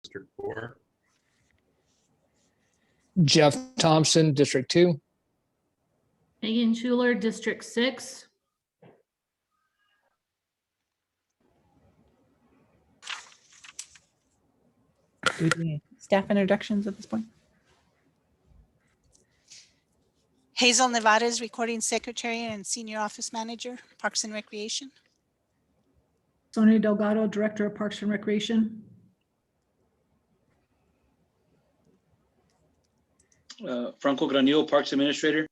District 4. Jeff Thompson, District 2. Megan Schuler, District 6. Do we do any staff introductions at this point? Hazel Nevada's Recording Secretary and Senior Office Manager, Parks and Recreation. Sonia Delgado, Director of Parks and Recreation. Franco Granillo, Parks Administrator.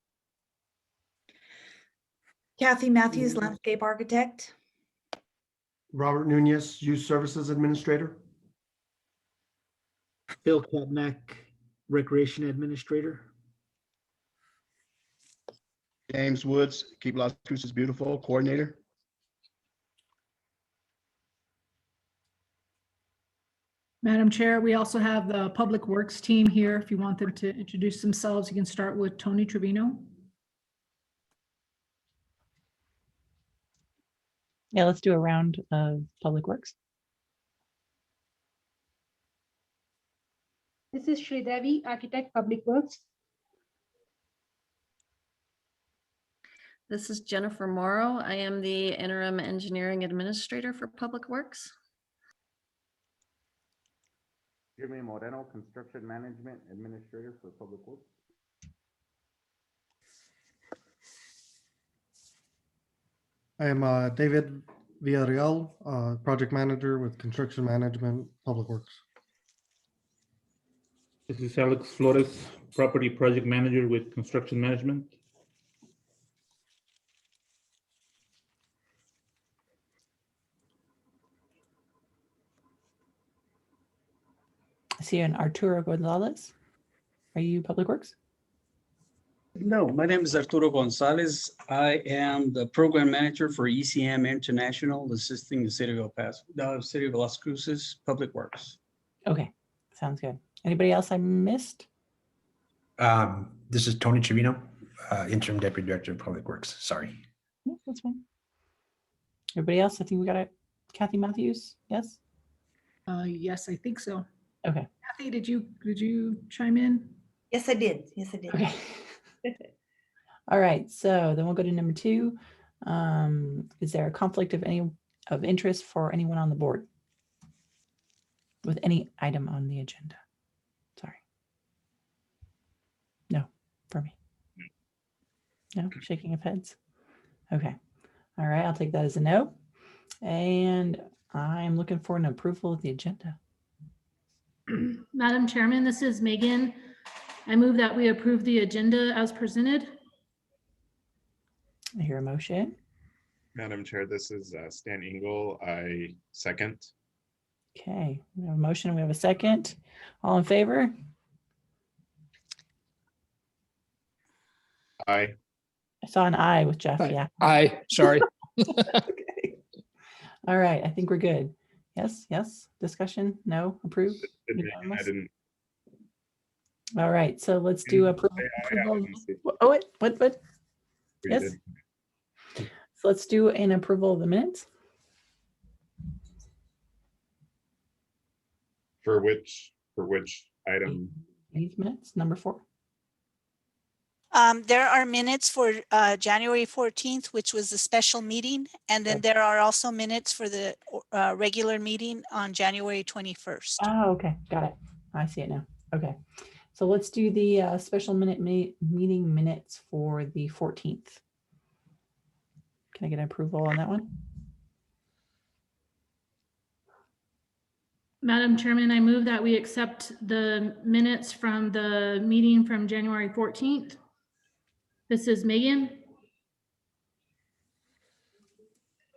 Kathy Matthews, Landscape Architect. Robert Nunez, Youth Services Administrator. Phil Katnack, Recreation Administrator. James Woods, Keep Las Cruces Beautiful, Coordinator. Madam Chair, we also have the Public Works team here. If you want them to introduce themselves, you can start with Tony Trevino. Yeah, let's do a round of Public Works. This is Sridevi, Architect, Public Works. This is Jennifer Morrow. I am the Interim Engineering Administrator for Public Works. Jimmy Moreno, Construction Management Administrator for Public Works. I am David Villarreal, Project Manager with Construction Management, Public Works. This is Alex Flores, Property Project Manager with Construction Management. I see an Arturo Gonzalez. Are you Public Works? No, my name is Arturo Gonzalez. I am the Program Manager for ECM International, assisting the City of El Paso, the City of Las Cruces Public Works. Okay, sounds good. Anybody else I missed? This is Tony Trevino, Interim Deputy Director of Public Works. Sorry. No, that's fine. Everybody else? I think we got it. Kathy Matthews, yes? Yes, I think so. Okay. Kathy, did you chime in? Yes, I did. Yes, I did. Okay. All right, so then we'll go to number 2. Is there a conflict of interest for anyone on the board with any item on the agenda? Sorry. No, for me. No, shaking of heads. Okay. All right, I'll take that as a no. And I'm looking for an approval of the agenda. Madam Chairman, this is Megan. I move that we approve the agenda as presented. I hear a motion. Madam Chair, this is Stan Engel. I second. Okay, we have a motion. We have a second. All in favor? Aye. I saw an aye with Jeff. Aye. Yeah. Aye, sorry. Okay. All right, I think we're good. Yes, yes. Discussion? No? Approved? I Unanimous? didn't. All right, so let's do approval. Oh, wait, what? We Yes. did. So let's do an approval of the minutes. For which item? These minutes, number 4. There are minutes for January 14th, which was the special meeting. And then there are also minutes for the regular meeting on January 21st. Oh, okay, got it. I see it now. Okay, so let's do the special meeting minutes for the 14th. Can I get approval on that one? Madam Chairman, I move that we accept the minutes from the meeting from January 14th. This is Megan.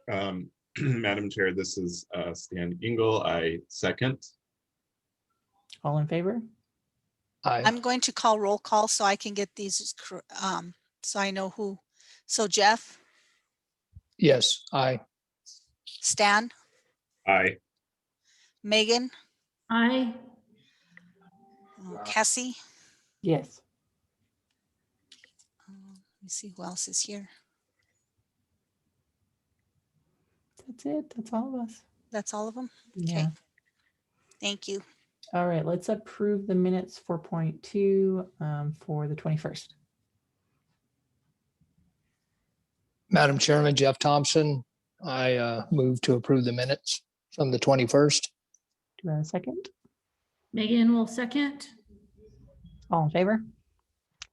Madam Chair, this is Stan Engel. I second. All in favor? Aye. I'm going to call roll call so I can get these, so I know who. So Jeff, Yes, aye. Stan, Aye. Megan, Aye. Cassie. Yes. Let me see who else is here. That's it. That's all of us. That's all of them? Yeah. Okay. Thank you. All right, let's approve the minutes 4.2 for the 21st. Madam Chairman, Jeff Thompson, I move to approve the minutes from the 21st. Do I have a second? Megan will second. All in favor?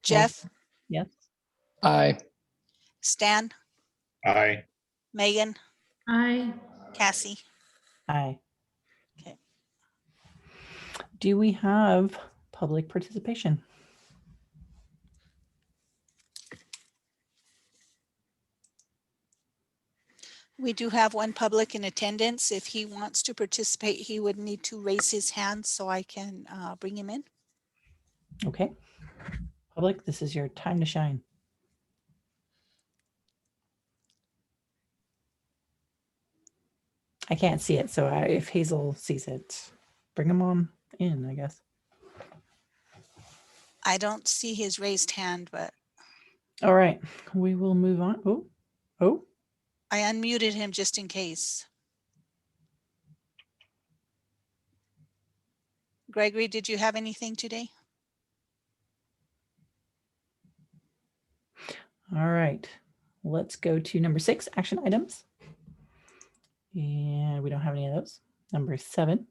Jeff, Yes. Aye. Stan, Aye. Megan, Aye. Cassie. Aye. Okay. Do we have public participation? We do have one public in attendance. If he wants to participate, he would need to raise his hand so I can bring him in. Okay. Public, this is your time to shine. I can't see it, so if Hazel sees it, bring him on in, I guess. I don't see his raised hand, but All right, we will move on. Oh, I unmuted him just in case. Gregory, did you have anything today? all right. Let's go to number 6, action items. And we don't have any of those. Number 7,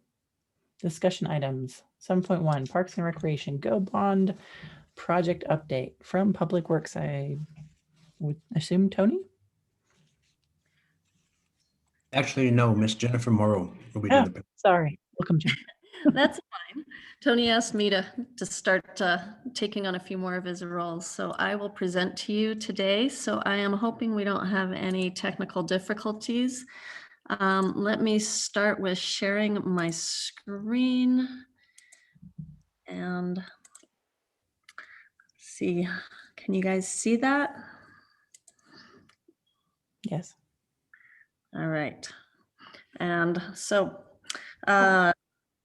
discussion items. 7.1, Parks and Recreation, Go Bond project update from Public Works. I would assume Tony? Actually, no, Miss Jennifer Morrow will be doing the. Sorry. Welcome, Jim. That's fine. Tony asked me to start taking on a few more of his roles. So I will present to you today. So I am hoping we don't have any technical difficulties. Let me start with sharing my screen and see, can you guys see that? Yes. All right. And so,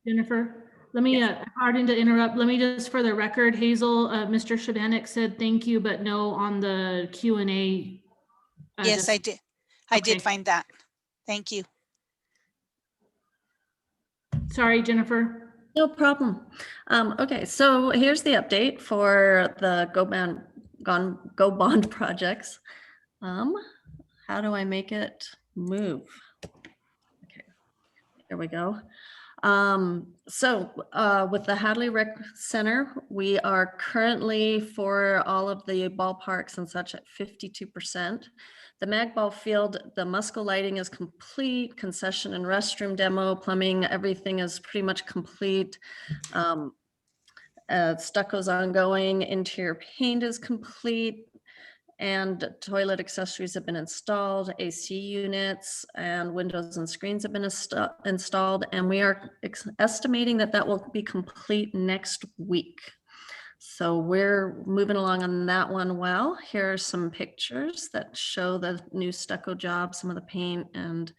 Jennifer, let me, pardon to interrupt. Let me just, for the record, Hazel, Mr. Shavanik said thank you, but no on the Q&A. Yes, I did. I did find that. Thank you. Sorry, Jennifer. no problem. Okay, so here's the update for the Go Bond projects. How do I make it move? Okay, here we go. With the Hadley Rec Center, we are currently, for all of the ballparks and such, at 52%. The Mag Ball Field, the Musco lighting is complete, concession and restroom demo, plumbing, everything is pretty much complete. Stucco's ongoing, interior paint is complete, and toilet accessories have been installed, AC units and windows and screens have been installed, and we are estimating that that will be complete next week. So we're moving along on that one well. Here are some pictures that show the new stucco job, some of the paint and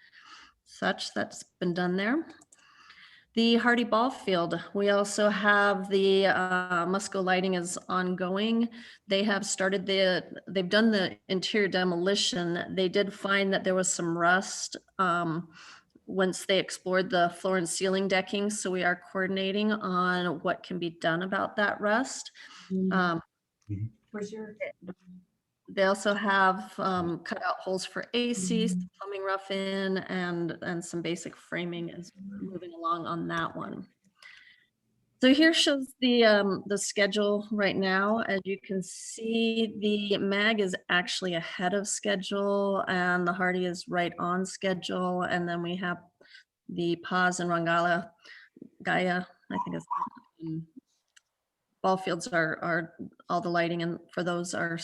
such that's been done there. The Hardy Ball Field, we also have the Musco lighting is ongoing. They have started they've done the interior demolition. They did find that there was some rust once they explored the floor and ceiling decking. So we are coordinating on what can be done about that rust. Where's your? They also have cut out holes for AC, some plumbing rough in, and some basic framing is moving along on that one. So here shows the schedule right now. As you can see, the MAG is actually ahead of schedule and the Hardy is right on schedule. And then we have the Paz and Rangala Gaia, I think it's ball fields are all the lighting, and for those are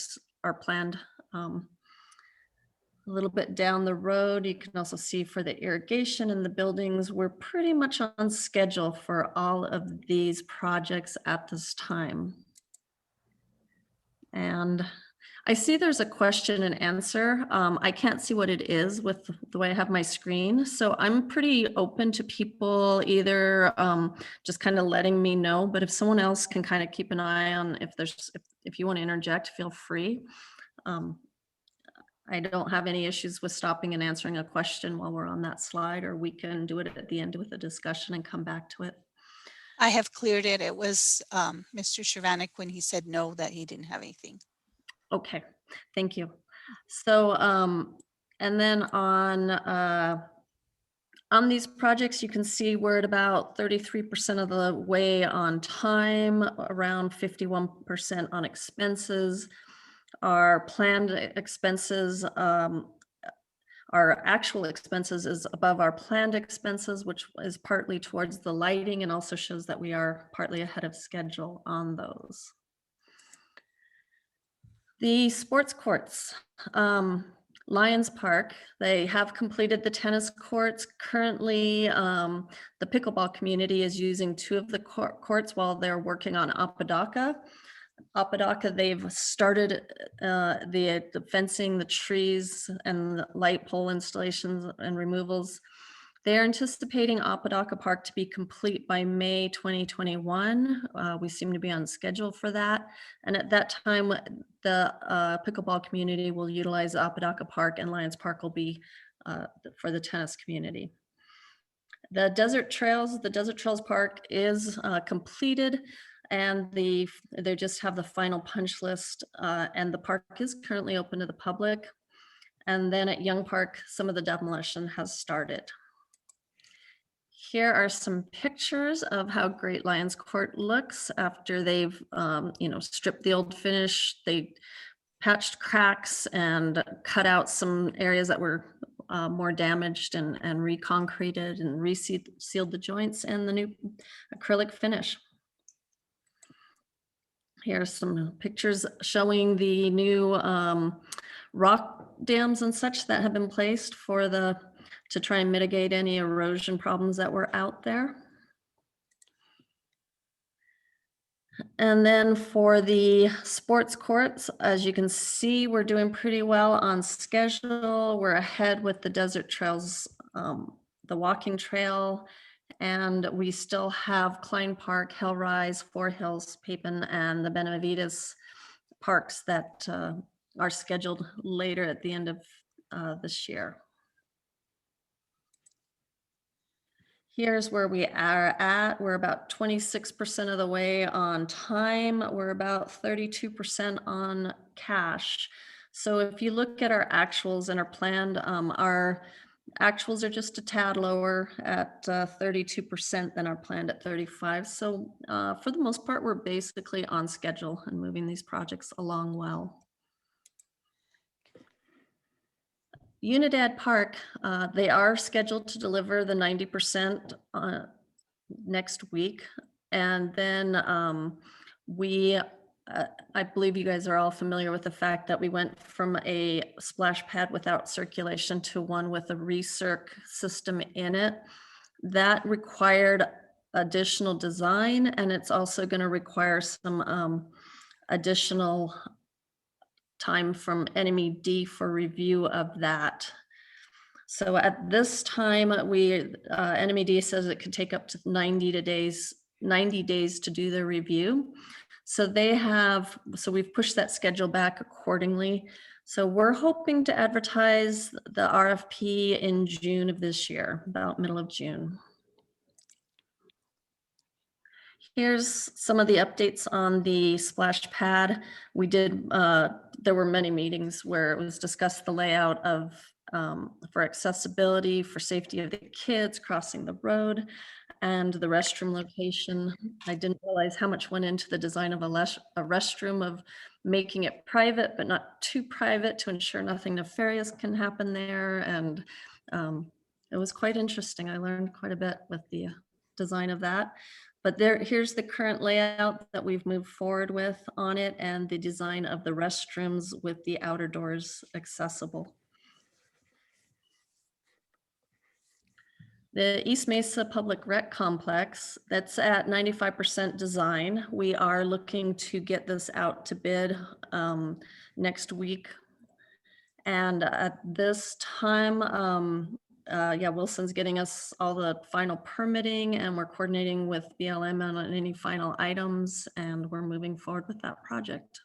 planned a little bit down the road. You can also see for the irrigation and the buildings, we're pretty much on schedule for all of these projects at this time. And I see there's a question and answer. I can't see what it is with the way I have my screen. So I'm pretty open to people either just kind of letting me know, but if someone else can kind of keep an eye on if you want to interject, feel free. I don't have any issues with stopping and answering a question while we're on that slide, or we can do it at the end with a discussion and come back to it. I have cleared it. It was Mr. Shervanek when he said no, that he didn't have anything. Okay, thank you. So, and then on these projects, you can see we're at about 33% of the way on time, around 51% on expenses. Our planned expenses, our actual expenses is above our planned expenses, which is partly towards the lighting and also shows that we are partly ahead of schedule on those. The sports courts, Lions Park, they have completed the tennis courts. Currently, the pickleball community is using 2 of the courts while they're working on Apodaca. Apodaca, they've started the fencing, the trees, and the light pole installations and removals. They're anticipating Apodaca Park to be complete by May 2021. We seem to be on schedule for that. And at that time, the pickleball community will utilize Apodaca Park, and Lions Park will be for the tennis community. The Desert Trails Park is completed, and they just have the final punch list, and the park is currently open to the public. And then at Young Park, some of the demolition has started. Here are some pictures of how Great Lions Court looks after they've, stripped the old finish. They patched cracks and cut out some areas that were more damaged and reconcreted and resealed the joints and the new acrylic finish. Here's some pictures showing the new rock dams and such that have been placed to try and mitigate any erosion problems that were out there. And then for the sports courts, as you can see, we're doing pretty well on schedule. We're ahead with the Desert Trails, the walking trail, and we still have Klein Park, Hellrise, Four Hills, Papin, and the Benavides parks that are scheduled later at the end of this year. Here's where we are at. We're about 26% of the way on time. We're about 32% on cash. So if you look at our actuals and our planned, our actuals are just a tad lower at 32% than our planned at 35%. So for the most part, we're basically on schedule and moving these projects along well. Unidad Park, they are scheduled to deliver the 90% next week. And then I believe you guys are all familiar with the fact that we went from a splash pad without circulation to one with a recirc system in it. That required additional design, and it's also going to require some additional time from NMED for review of that. So at this time, NMED says it could take up to 90 days to do the review. So we've pushed that schedule back accordingly. So we're hoping to advertise the RFP in June of this year, about middle of June. Here's some of the updates on the splash pad. We did, there were many meetings where it was discussed the layout of, for accessibility, for safety of the kids crossing the road, and the restroom location. I didn't realize how much went into the design of a restroom, of making it private, but not too private to ensure nothing nefarious can happen there. And it was quite interesting. I learned quite a bit with the design of that. But here's the current layout that we've moved forward with on it, and the design of the restrooms with the outer doors accessible. The East Mesa Public Rec Complex, that's at 95% design. We are looking to get this out to bid next week. And at this time, Wilson's getting us all the final permitting, and we're coordinating with BLM on any final items, and we're moving forward with that project.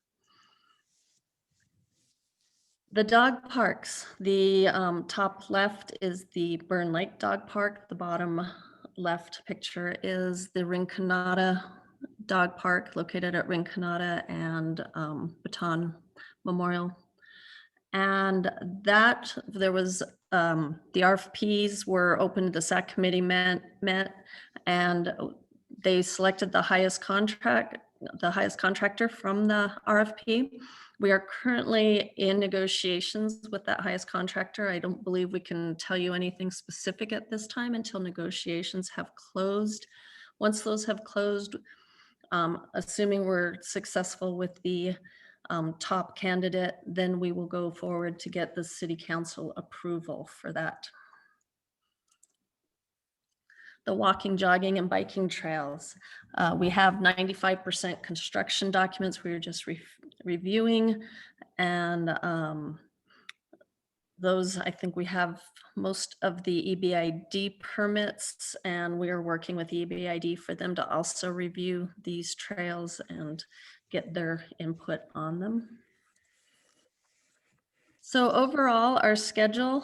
The dog parks, the top left is the Burn Lake Dog Park. The bottom left picture is the Rinconada Dog Park located at Rinconada and Baton Memorial. And that there was, the RFPs were open, the SAC committee met, and they selected the highest contractor from the RFP. We are currently in negotiations with that highest contractor. I don't believe we can tell you anything specific at this time until negotiations have closed. Once those have closed, assuming we're successful with the top candidate, then we will go forward to get the city council approval for that. The walking, jogging, and biking trails. We have 95% construction documents we were just reviewing, and those, I think we have most of the EBID permits, and we are working with EBID for them to also review these trails and get their input on them. So overall, our schedule,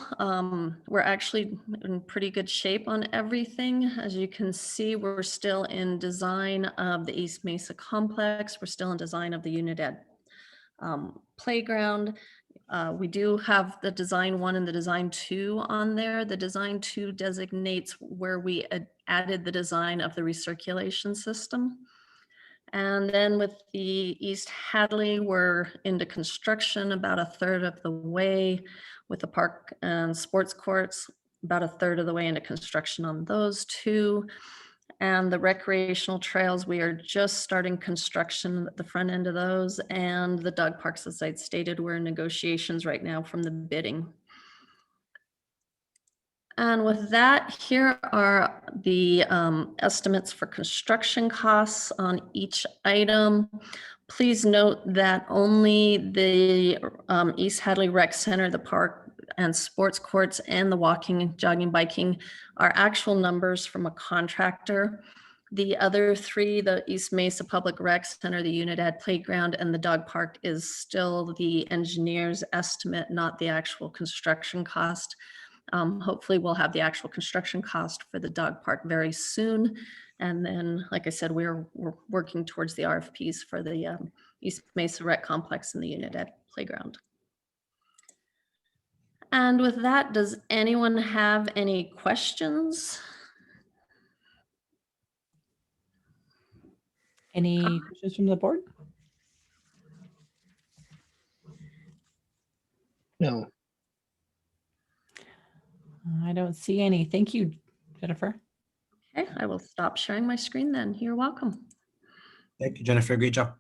we're actually in pretty good shape on everything. As you can see, we're still in design of the East Mesa complex. We're still in design of the Unit Ed playground. We do have the design 1 and the design 2 on there. The design 2 designates where we added the design of the recirculation system. And then with the East Hadley, we're into construction about a third of the way, with the park and sports courts, about a third of the way into construction on those 2. And the recreational trails, we are just starting construction at the front end of those. And the dog parks, as I stated, we're in negotiations right now from the bidding. And with that, here are the estimates for construction costs on each item. Please note that only the East Hadley Rec Center, the park and sports courts, and the walking, jogging, biking are actual numbers from a contractor. The other 3, the East Mesa Public Rec Center, the Unit Ed Playground, and the dog park is still the engineer's estimate, not the actual construction cost. Hopefully we'll have the actual construction cost for the dog park very soon. And then, like I said, we're working towards the RFPs for the East Mesa Rec Complex and the Unit Ed Playground. And with that, does anyone have any questions? Any questions from the board? No. I don't see any. Thank you, Jennifer. Okay, I will stop sharing my screen then. You're welcome. Thank you, Jennifer. Great job.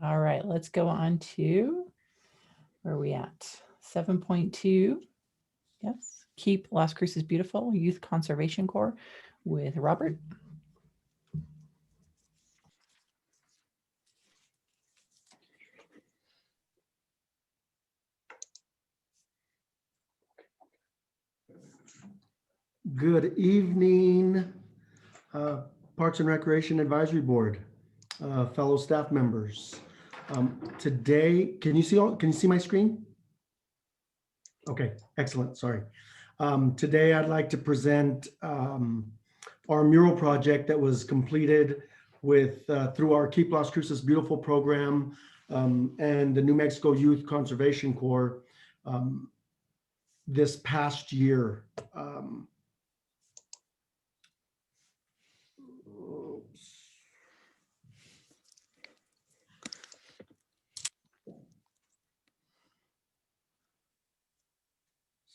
All right, let's go on to, where are we at? 7.2. Yes, Keep Las Cruces Beautiful, Youth Conservation Corps with Robert. Good evening, Parks and Recreation Advisory Board, fellow staff members. Today, can you see my screen? Okay, excellent. Sorry. Today, I'd like to present our mural project that was completed with through our Keep Las Cruces Beautiful program and the New Mexico Youth Conservation Corps this past year.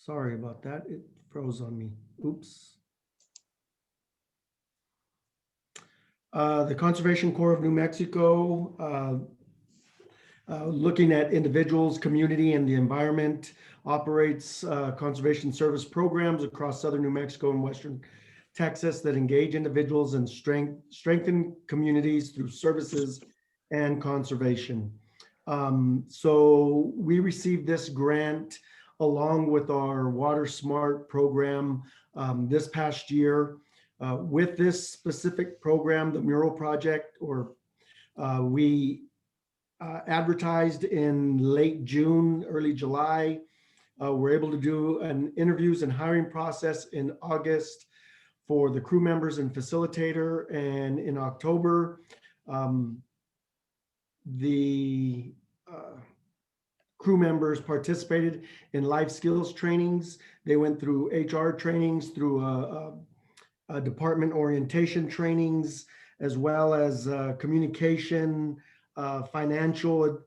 Sorry about that. It froze on me. Oops. The Conservation Corps of New Mexico, looking at individuals, community, and the environment, operates conservation service programs across southern New Mexico and western Texas that engage individuals and strengthen communities through services and conservation. So we received this grant along with our Water Smart program this past year. With this specific program, the mural project, we advertised in late June, early July. We're able to do an interviews and hiring process in August for the crew members and facilitator. And in October, the crew members participated in life skills trainings. They went through HR trainings, through a department orientation trainings, as well as communication, financial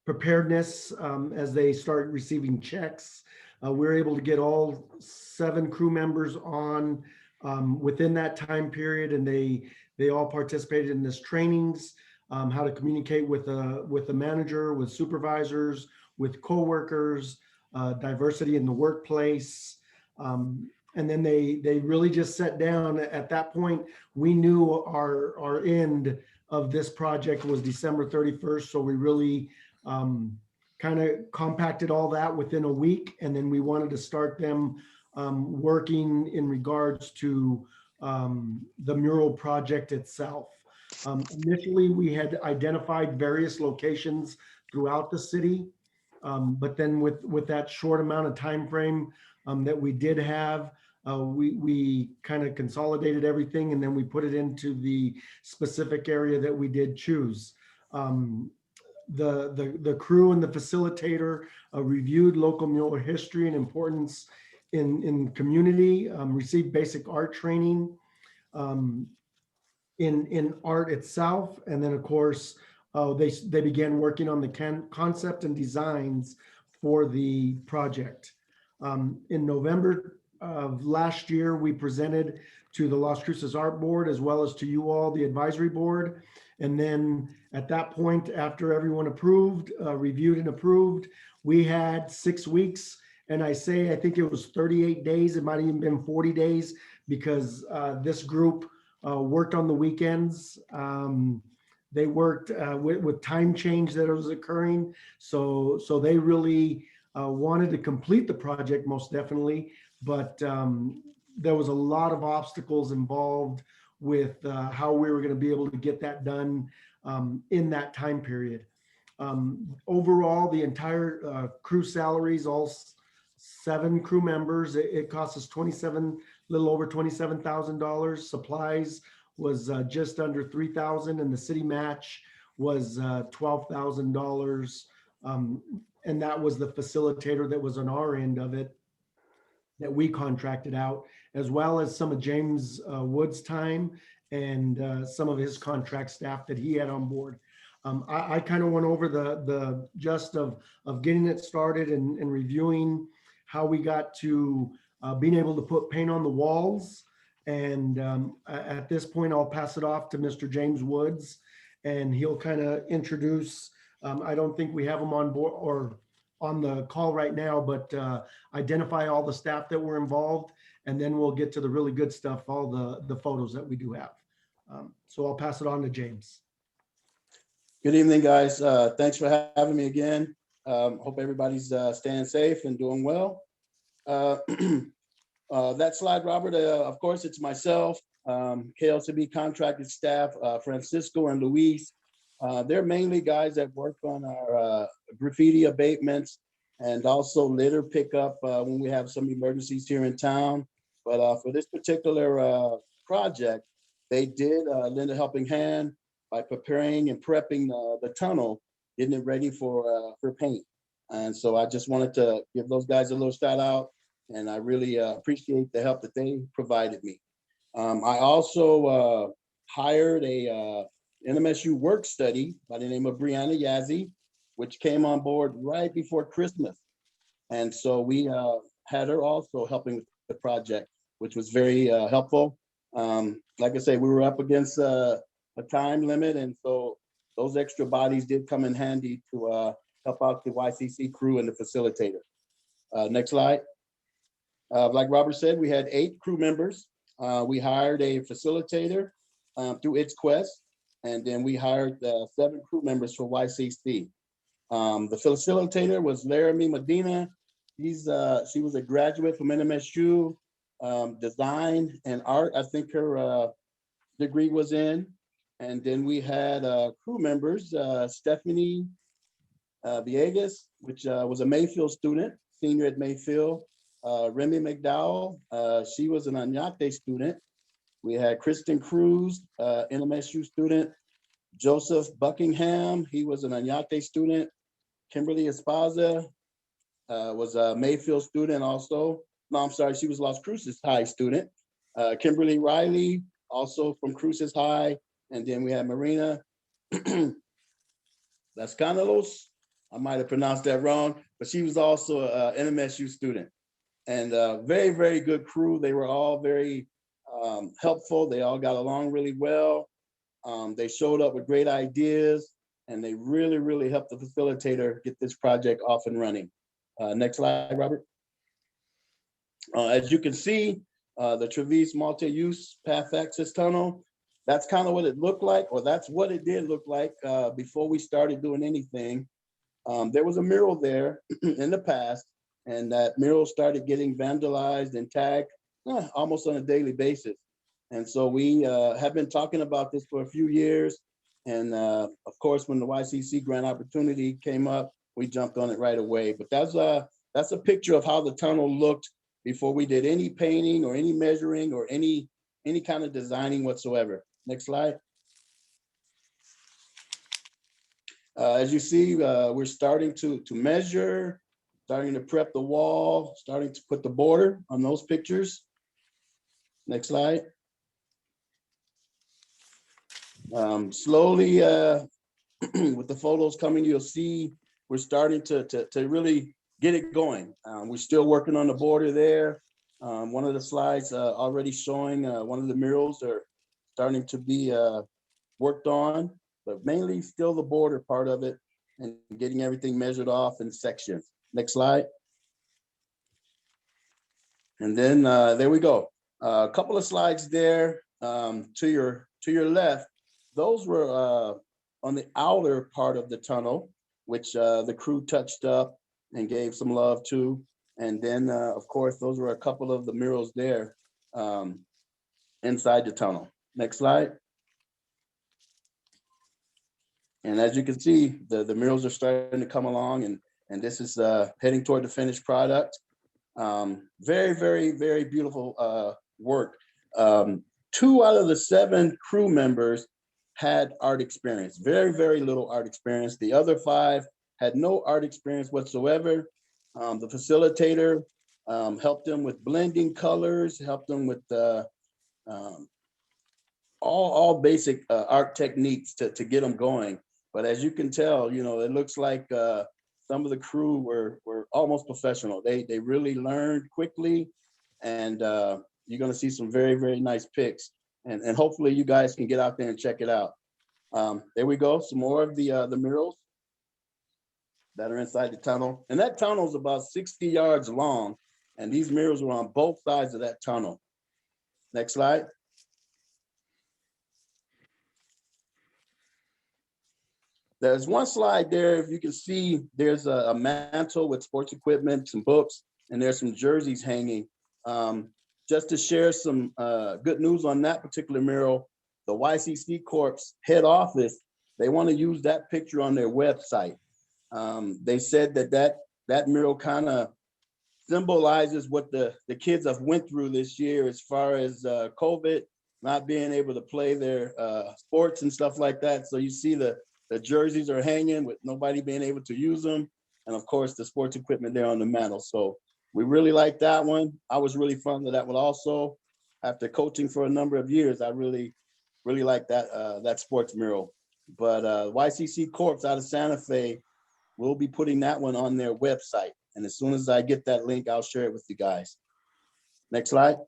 preparedness as they start receiving checks. We're able to get all 7 crew members on within that time period, and they all participated in this trainings, how to communicate with the manager, with supervisors, with coworkers, diversity in the workplace. And then they really just sat down. At that point, we knew our end of this project was December 31st. So we really kind of compacted all that within a week. And then we wanted to start them working in regards to the mural project itself. Initially, we had identified various locations throughout the city. But then with that short amount of time frame that we did have, we kind of consolidated everything, and then we put it into the specific area that we did choose. The crew and the facilitator reviewed local mural history and importance in community, received basic art training in art itself, and then of course they began working on the concept and designs for the project. In November of last year, we presented to the Las Cruces Art Board as well as to you all, the advisory board. And then at that point, after everyone approved, reviewed and approved, we had 6 weeks. And I think it was 38 days. It might have even been 40 days because this group worked on the weekends. They worked with time change that was occurring. So they really wanted to complete the project, most definitely. But there was a lot of obstacles involved with how we were going to be able to get that done in that time period. Overall, the entire crew salaries, all 7 crew members, it cost us little over $27,000. Supplies was just under $3,000, and the city match was $12,000. And that was the facilitator that was on our end of it that we contracted out, as well as some of James Wood's time and some of his contract staff that he had on board. I kind of went over the gist of getting it started and reviewing how we got to being able to put paint on the walls. And at this point, I'll pass it off to Mr. James Woods, and he'll kind of introduce, I don't think we have him on board or on the call right now, but identify all the staff that were involved, and then we'll get to the really good stuff, all the photos that we do have. So I'll pass it on to James. Good evening, guys. Thanks for having me again. Hope everybody's staying safe and doing well. That slide, Robert, of course, it's myself, KLCB contracted staff, Francisco and Luis. They're mainly guys that work on our graffiti abatements and also litter pickup when we have some emergencies here in town. But for this particular project, they did lend a helping hand by preparing and prepping the tunnel, getting it ready for paint. And so I just wanted to give those guys a little shout out, and I really appreciate the help that they provided me. I also hired a NMSU work study by the name of Brianna Yazzie, which came on board right before Christmas. And so we had her also helping with the project, which was very helpful. Like I say, we were up against a time limit, and so those extra bodies did come in handy to help out the YCC crew and the facilitator. Next slide. Like Robert said, we had 8 crew members. We hired a facilitator through It's Quest, and then we hired 7 crew members for YCC. The facilitator was Laramie Medina. She was a graduate from NMSU, design and art, I think her degree was in. And then we had crew members, Stephanie Villegas, which was a Mayfield student, senior at Mayfield. Remy McDowell, she was an Añate student. We had Kristen Cruz, NMSU student. Joseph Buckingham, he was an Añate student. Kimberly Esparza was a Mayfield student also. No, I'm sorry, she was Las Cruces High student. Kimberly Riley, also from Cruces High. And then we had Marina Lascanelos. I might have pronounced that wrong, but she was also an NMSU student. And very, very good crew. They were all very helpful. They all got along really well. They showed up with great ideas, and they really, really helped the facilitator get this project off and running. Next slide, Robert. As you can see, the Travis multi-use path access tunnel, that's kind of what it looked like, or that's what it did look like before we started doing anything. There was a mural there in the past, and that mural started getting vandalized and tagged almost on a daily basis. And so we have been talking about this for a few years. And of course, when the YCC grant opportunity came up, we jumped on it right away. But that's a picture of how the tunnel looked before we did any painting or any measuring or any kind of designing whatsoever. Next slide. As you see, we're starting to measure, starting to prep the wall, starting to put the border on those pictures. Next slide. Slowly, with the photos coming, you'll see we're starting to really get it going. We're still working on the border there. One of the slides already showing one of the murals are starting to be worked on, but mainly still the border part of it and getting everything measured off in sections. Next slide. And then there we go. A couple of slides there to your left. Those were on the outer part of the tunnel, which the crew touched up and gave some love to. And then, of course, those were a couple of the murals there inside the tunnel. Next slide. And as you can see, the murals are starting to come along, and this is heading toward the finished product. Very, very, very beautiful work. 2 out of the 7 crew members had art experience, very, very little art experience. The other 5 had no art experience whatsoever. The facilitator helped them with blending colors, helped them with all basic art techniques to get them going. But as you can tell, you know, it looks like some of the crew were almost professional. They really learned quickly, and you're going to see some very, very nice pics. And hopefully you guys can get out there and check it out. There we go. Some more of the murals that are inside the tunnel. And that tunnel is about 60 yards long. And these murals are on both sides of that tunnel. Next slide. There's one slide there. If you can see, there's a mantle with sports equipment, some books, and there's some jerseys hanging. Just to share some good news on that particular mural, the YCC Corps head office, they want to use that picture on their website. They said that mural kind of symbolizes what the kids have went through this year as far as COVID, not being able to play their sports and stuff like that. So you see the jerseys are hanging with nobody being able to use them. And of course, the sports equipment there on the mantle. So we really like that one. I was really fond of that one also. After coaching for a number of years, I really like that sports mural. But YCC Corps out of Santa Fe will be putting that one on their website. And as soon as I get that link, I'll share it with you guys. Next slide.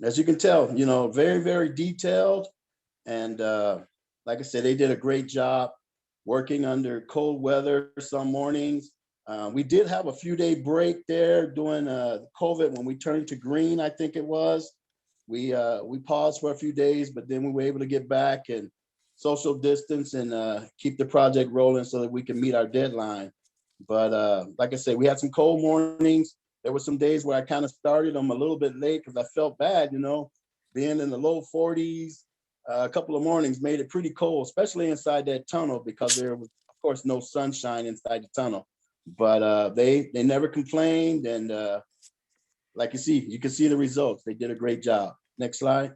As you can tell, you know, very, very detailed. And like I said, they did a great job working under cold weather some mornings. We did have a few-day break there during COVID when we turned to green, I think it was. We paused for a few days, but then we were able to get back and social distance and keep the project rolling so that we can meet our deadline. But like I said, we had some cold mornings. There were some days where I kind of started them a little bit late because I felt bad, you know, being in the low 40s a couple of mornings made it pretty cold, especially inside that tunnel, because there was, of course, no sunshine inside the tunnel. But they never complained, and like you can see the results. They did a great job. Next slide.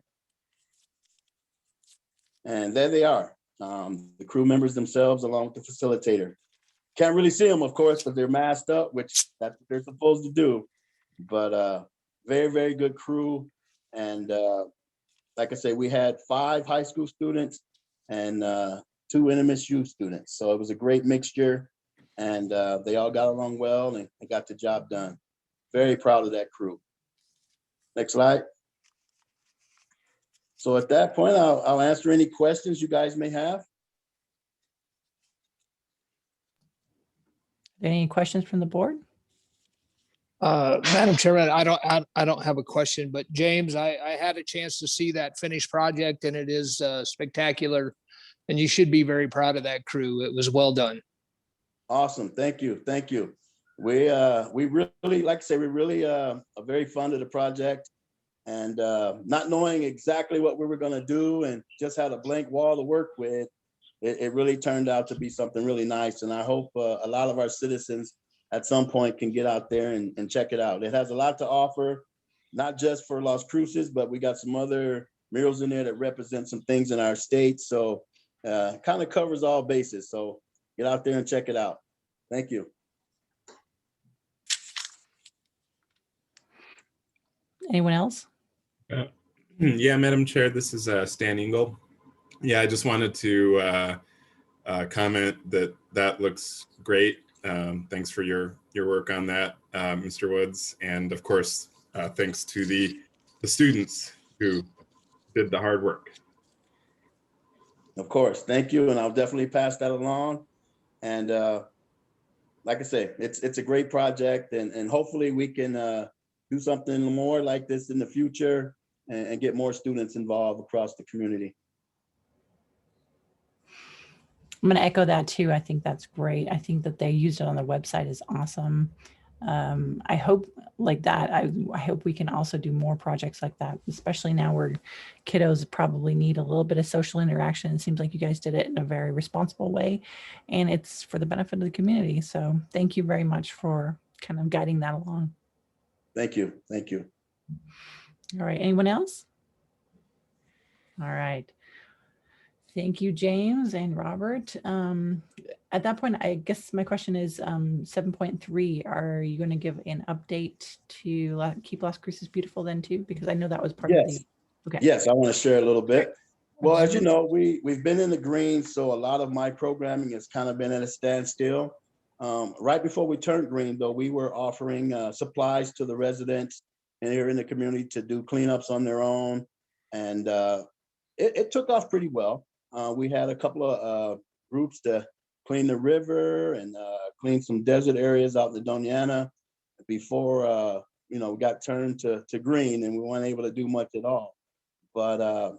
And there they are, the crew members themselves, along with the facilitator. Can't really see them, of course, because they're masked up, which that's what they're supposed to do. But very, very good crew. And like I say, we had 5 high school students and 2 NMSU students. So it was a great mixture, and they all got along well and got the job done. Very proud of that crew. Next slide. So at that point, I'll answer any questions you guys may have. Any questions from the board? Madam Chairman, I don't have a question, but James, I had a chance to see that finished project, and it is spectacular. And you should be very proud of that crew. It was well done. Awesome. Thank you. Thank you. We really, like I say, we really are very fond of the project, and not knowing exactly what we were going to do and just had a blank wall to work with, it really turned out to be something really nice. And I hope a lot of our citizens at some point can get out there and check it out. It has a lot to offer, not just for Las Cruces, but we got some other murals in there that represent some things in our state. So kind of covers all bases. So get out there and check it out. Thank you. Anyone else? Yeah, Madam Chair, this is Stan Engel. Yeah, I just wanted to comment that looks great. Thanks for your work on that, Mr. Woods. And of course, thanks to the students who did the hard work. Of course, thank you. And I'll definitely pass that along. And like I say, it's a great project, and hopefully we can do something more like this in the future and get more students involved across the community. I'm going to echo that too. I think that's great. I think that they used it on their website is awesome. I hope like that. I hope we can also do more projects like that, especially now where kiddos probably need a little bit of social interaction. It seems like you guys did it in a very responsible way, and it's for the benefit of the community. So thank you very much for kind of guiding that along. Thank you. Thank you. All right. Anyone else? All right. Thank you, James and Robert. At that point, I guess my question is 7.3, are you going to give an update to keep Las Cruces beautiful then too? Because I know that was part of the, okay. Yes, I want to share a little bit. Well, as you know, we've been in the green, so a lot of my programming has kind of been at a standstill. Right before we turned green, though, we were offering supplies to the residents and here in the community to do cleanups on their own. And it took off pretty well. We had a couple of groups to clean the river and clean some desert areas out in the Doniana before, we got turned to green, and we weren't able to do much at all. But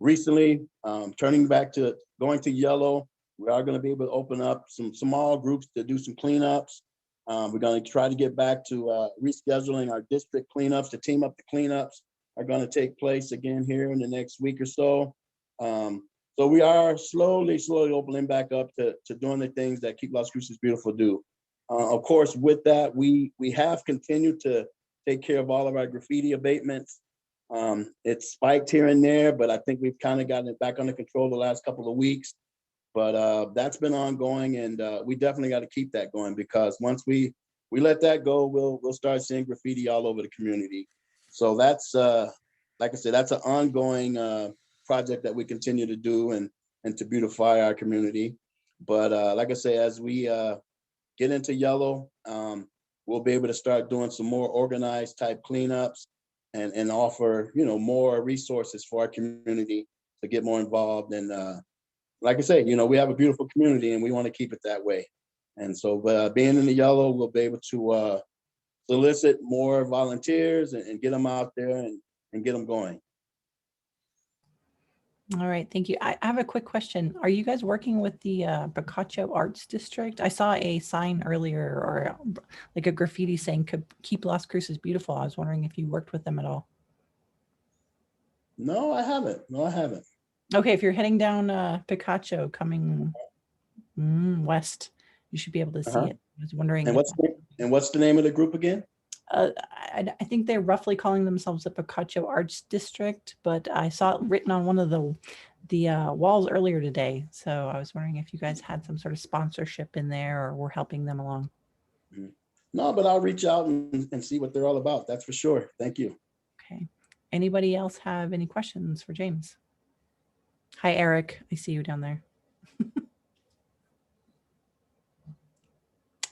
recently, turning back to going to yellow, we are going to be able to open up some small groups to do some cleanups. We're going to try to get back to rescheduling our district cleanups. The team up the cleanups are going to take place again here in the next week or so. So we are slowly opening back up to doing the things that Keep Las Cruces Beautiful do. Of course, with that, we have continued to take care of all of our graffiti abatements. It's spiked here and there, but I think we've kind of gotten it back under control the last couple of weeks. But that's been ongoing, and we definitely got to keep that going, because once we let that go, we'll start seeing graffiti all over the community. So that's, like I said, that's an ongoing project that we continue to do and to beautify our community. But like I say, as we get into yellow, we'll be able to start doing some more organized type cleanups and offer, more resources for our community to get more involved. And like I say, we have a beautiful community and we want to keep it that way. And so being in the yellow, we'll be able to solicit more volunteers and get them out there and get them going. All right, thank you. I have a quick question. Are you guys working with the Boccaccio Arts District? I saw a sign earlier, or like a graffiti saying "Keep Las Cruces Beautiful." I was wondering if you worked with them at all. No, I haven't. Okay, if you're heading down Picacho coming west, you should be able to see it. I was wondering. And what's the name of the group again? I think they're roughly calling themselves the Picacho Arts District, but I saw it written on one of the walls earlier today. So I was wondering if you guys had some sort of sponsorship in there or were helping them along. No, but I'll reach out and see what they're all about. That's for sure. Thank you. Okay. Anybody else have any questions for James? Hi, Eric. I see you down there.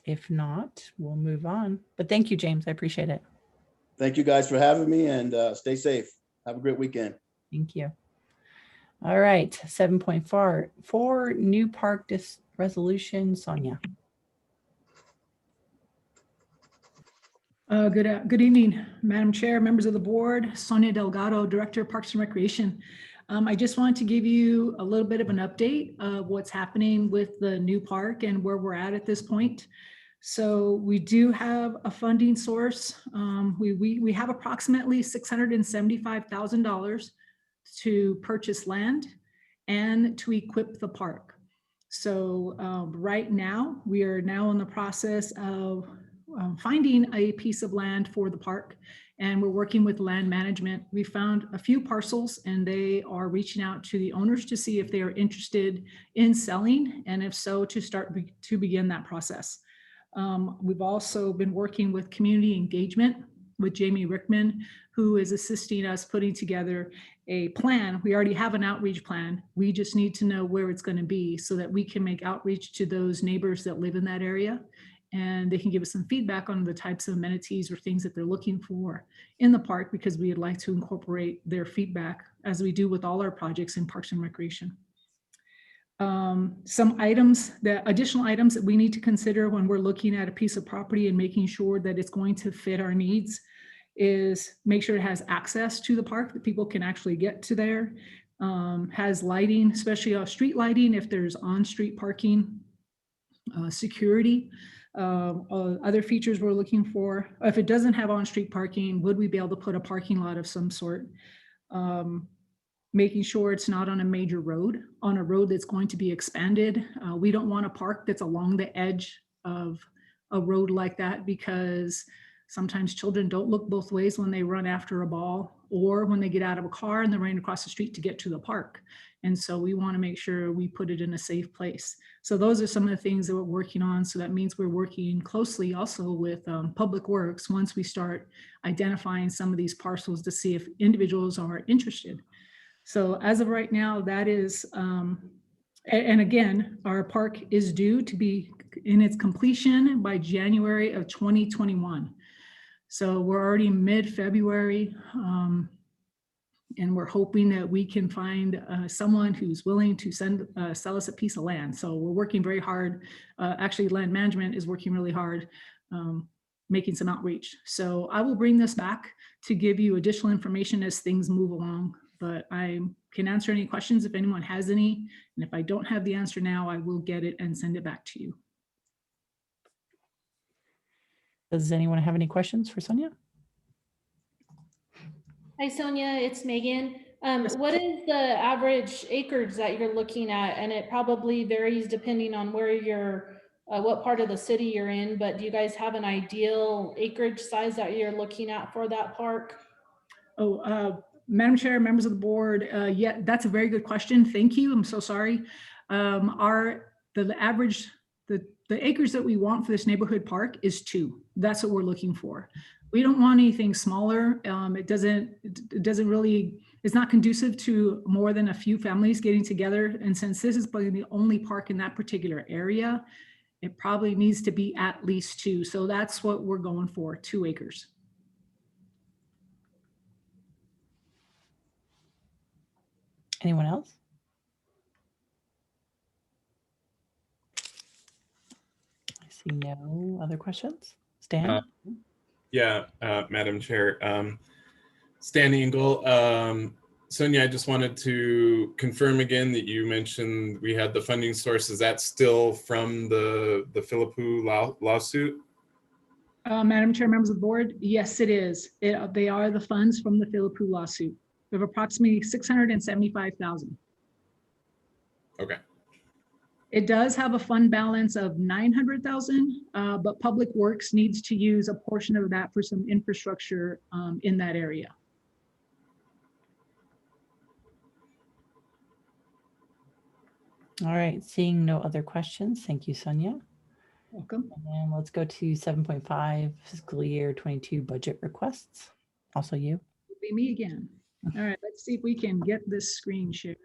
If not, we'll move on. But thank you, James. I appreciate it. Thank you guys for having me, and stay safe. Have a great weekend. Thank you. All right, 7.4 new park resolution, Sonia. Good evening, Madam Chair, members of the board. Sonia Delgado, Director of Parks and Recreation. I just wanted to give you a little bit of an update of what's happening with the new park and where we're at this point. So we do have a funding source. We have approximately $675,000 to purchase land and to equip the park. So right now, we are now in the process of finding a piece of land for the park, and we're working with land management. We found a few parcels and they are reaching out to the owners to see if they are interested in selling, and if so, to begin that process. We've also been working with community engagement with Jamie Rickman, who is assisting us putting together a plan. We already have an outreach plan. We just need to know where it's going to be so that we can make outreach to those neighbors that live in that area, and they can give us some feedback on the types of amenities or things that they're looking for in the park, because we'd like to incorporate their feedback as we do with all our projects in Parks and Recreation. Some additional items that we need to consider when we're looking at a piece of property and making sure that it's going to fit our needs is make sure it has access to the park, that people can actually get to there, has lighting, especially street lighting if there's on-street parking, security, other features we're looking for. If it doesn't have on-street parking, would we be able to put a parking lot of some sort? Making sure it's not on a major road, on a road that's going to be expanded. We don't want a park that's along the edge of a road like that, because sometimes children don't look both ways when they run after a ball or when they get out of a car and they're running across the street to get to the park. And so we want to make sure we put it in a safe place. So those are some of the things that we're working on. So that means we're working closely also with Public Works once we start identifying some of these parcels to see if individuals are interested. So as of right now, that is, and again, our park is due to be in its completion by January of 2021. So we're already mid-February, and we're hoping that we can find someone who's willing to sell us a piece of land. So we're working very hard. Actually, land management is working really hard, making some outreach. So I will bring this back to give you additional information as things move along. But I can answer any questions if anyone has any. And if I don't have the answer now, I will get it and send it back to you. Does anyone have any questions for Sonia? Hi, Sonia, it's Megan. What is the average acreage that you're looking at? And it probably varies depending on where you're, what part of the city you're in, but do you guys have an ideal acreage size that you're looking at for that park? Madam Chair, members of the board, yeah, that's a very good question. Thank you. I'm so sorry. The average, the acres that we want for this neighborhood park is 2. That's what we're looking for. We don't want anything smaller. It doesn't really, it's not conducive to more than a few families getting together. And since this is probably the only park in that particular area, it probably needs to be at least 2. So that's what we're going for, 2 acres. Anyone else? I see no other questions. Stan? Yeah, Madam Chair. Stan Engel. Sonia, I just wanted to confirm again that you mentioned we had the funding source. Is that still from the Philippou lawsuit? Madam Chair, members of the board, yes, it is. They are the funds from the Philippou lawsuit. We have approximately $675,000. Okay. It does have a fund balance of 900,000, but Public Works needs to use a portion of that for some infrastructure in that area. All right, seeing no other questions. Thank you, Sonia. Welcome. And let's go to 7.5 fiscal year 22 budget requests. Also you. It'll be me again. All right, let's see if we can get this screen shared.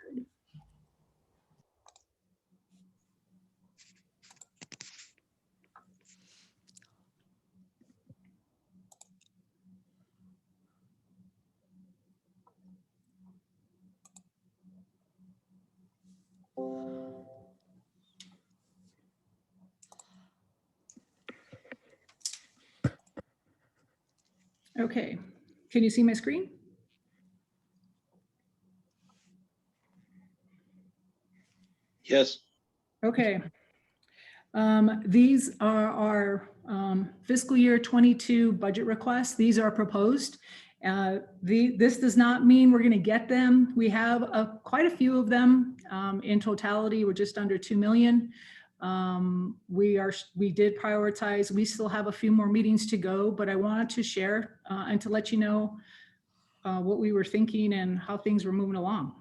Okay, can you see my screen? Yes. Okay. These are our fiscal year 22 budget requests. These are proposed. This does not mean we're going to get them. We have quite a few of them. In totality, we're just under 2 million. We did prioritize. We still have a few more meetings to go, but I wanted to share and to let you know what we were thinking and how things were moving along.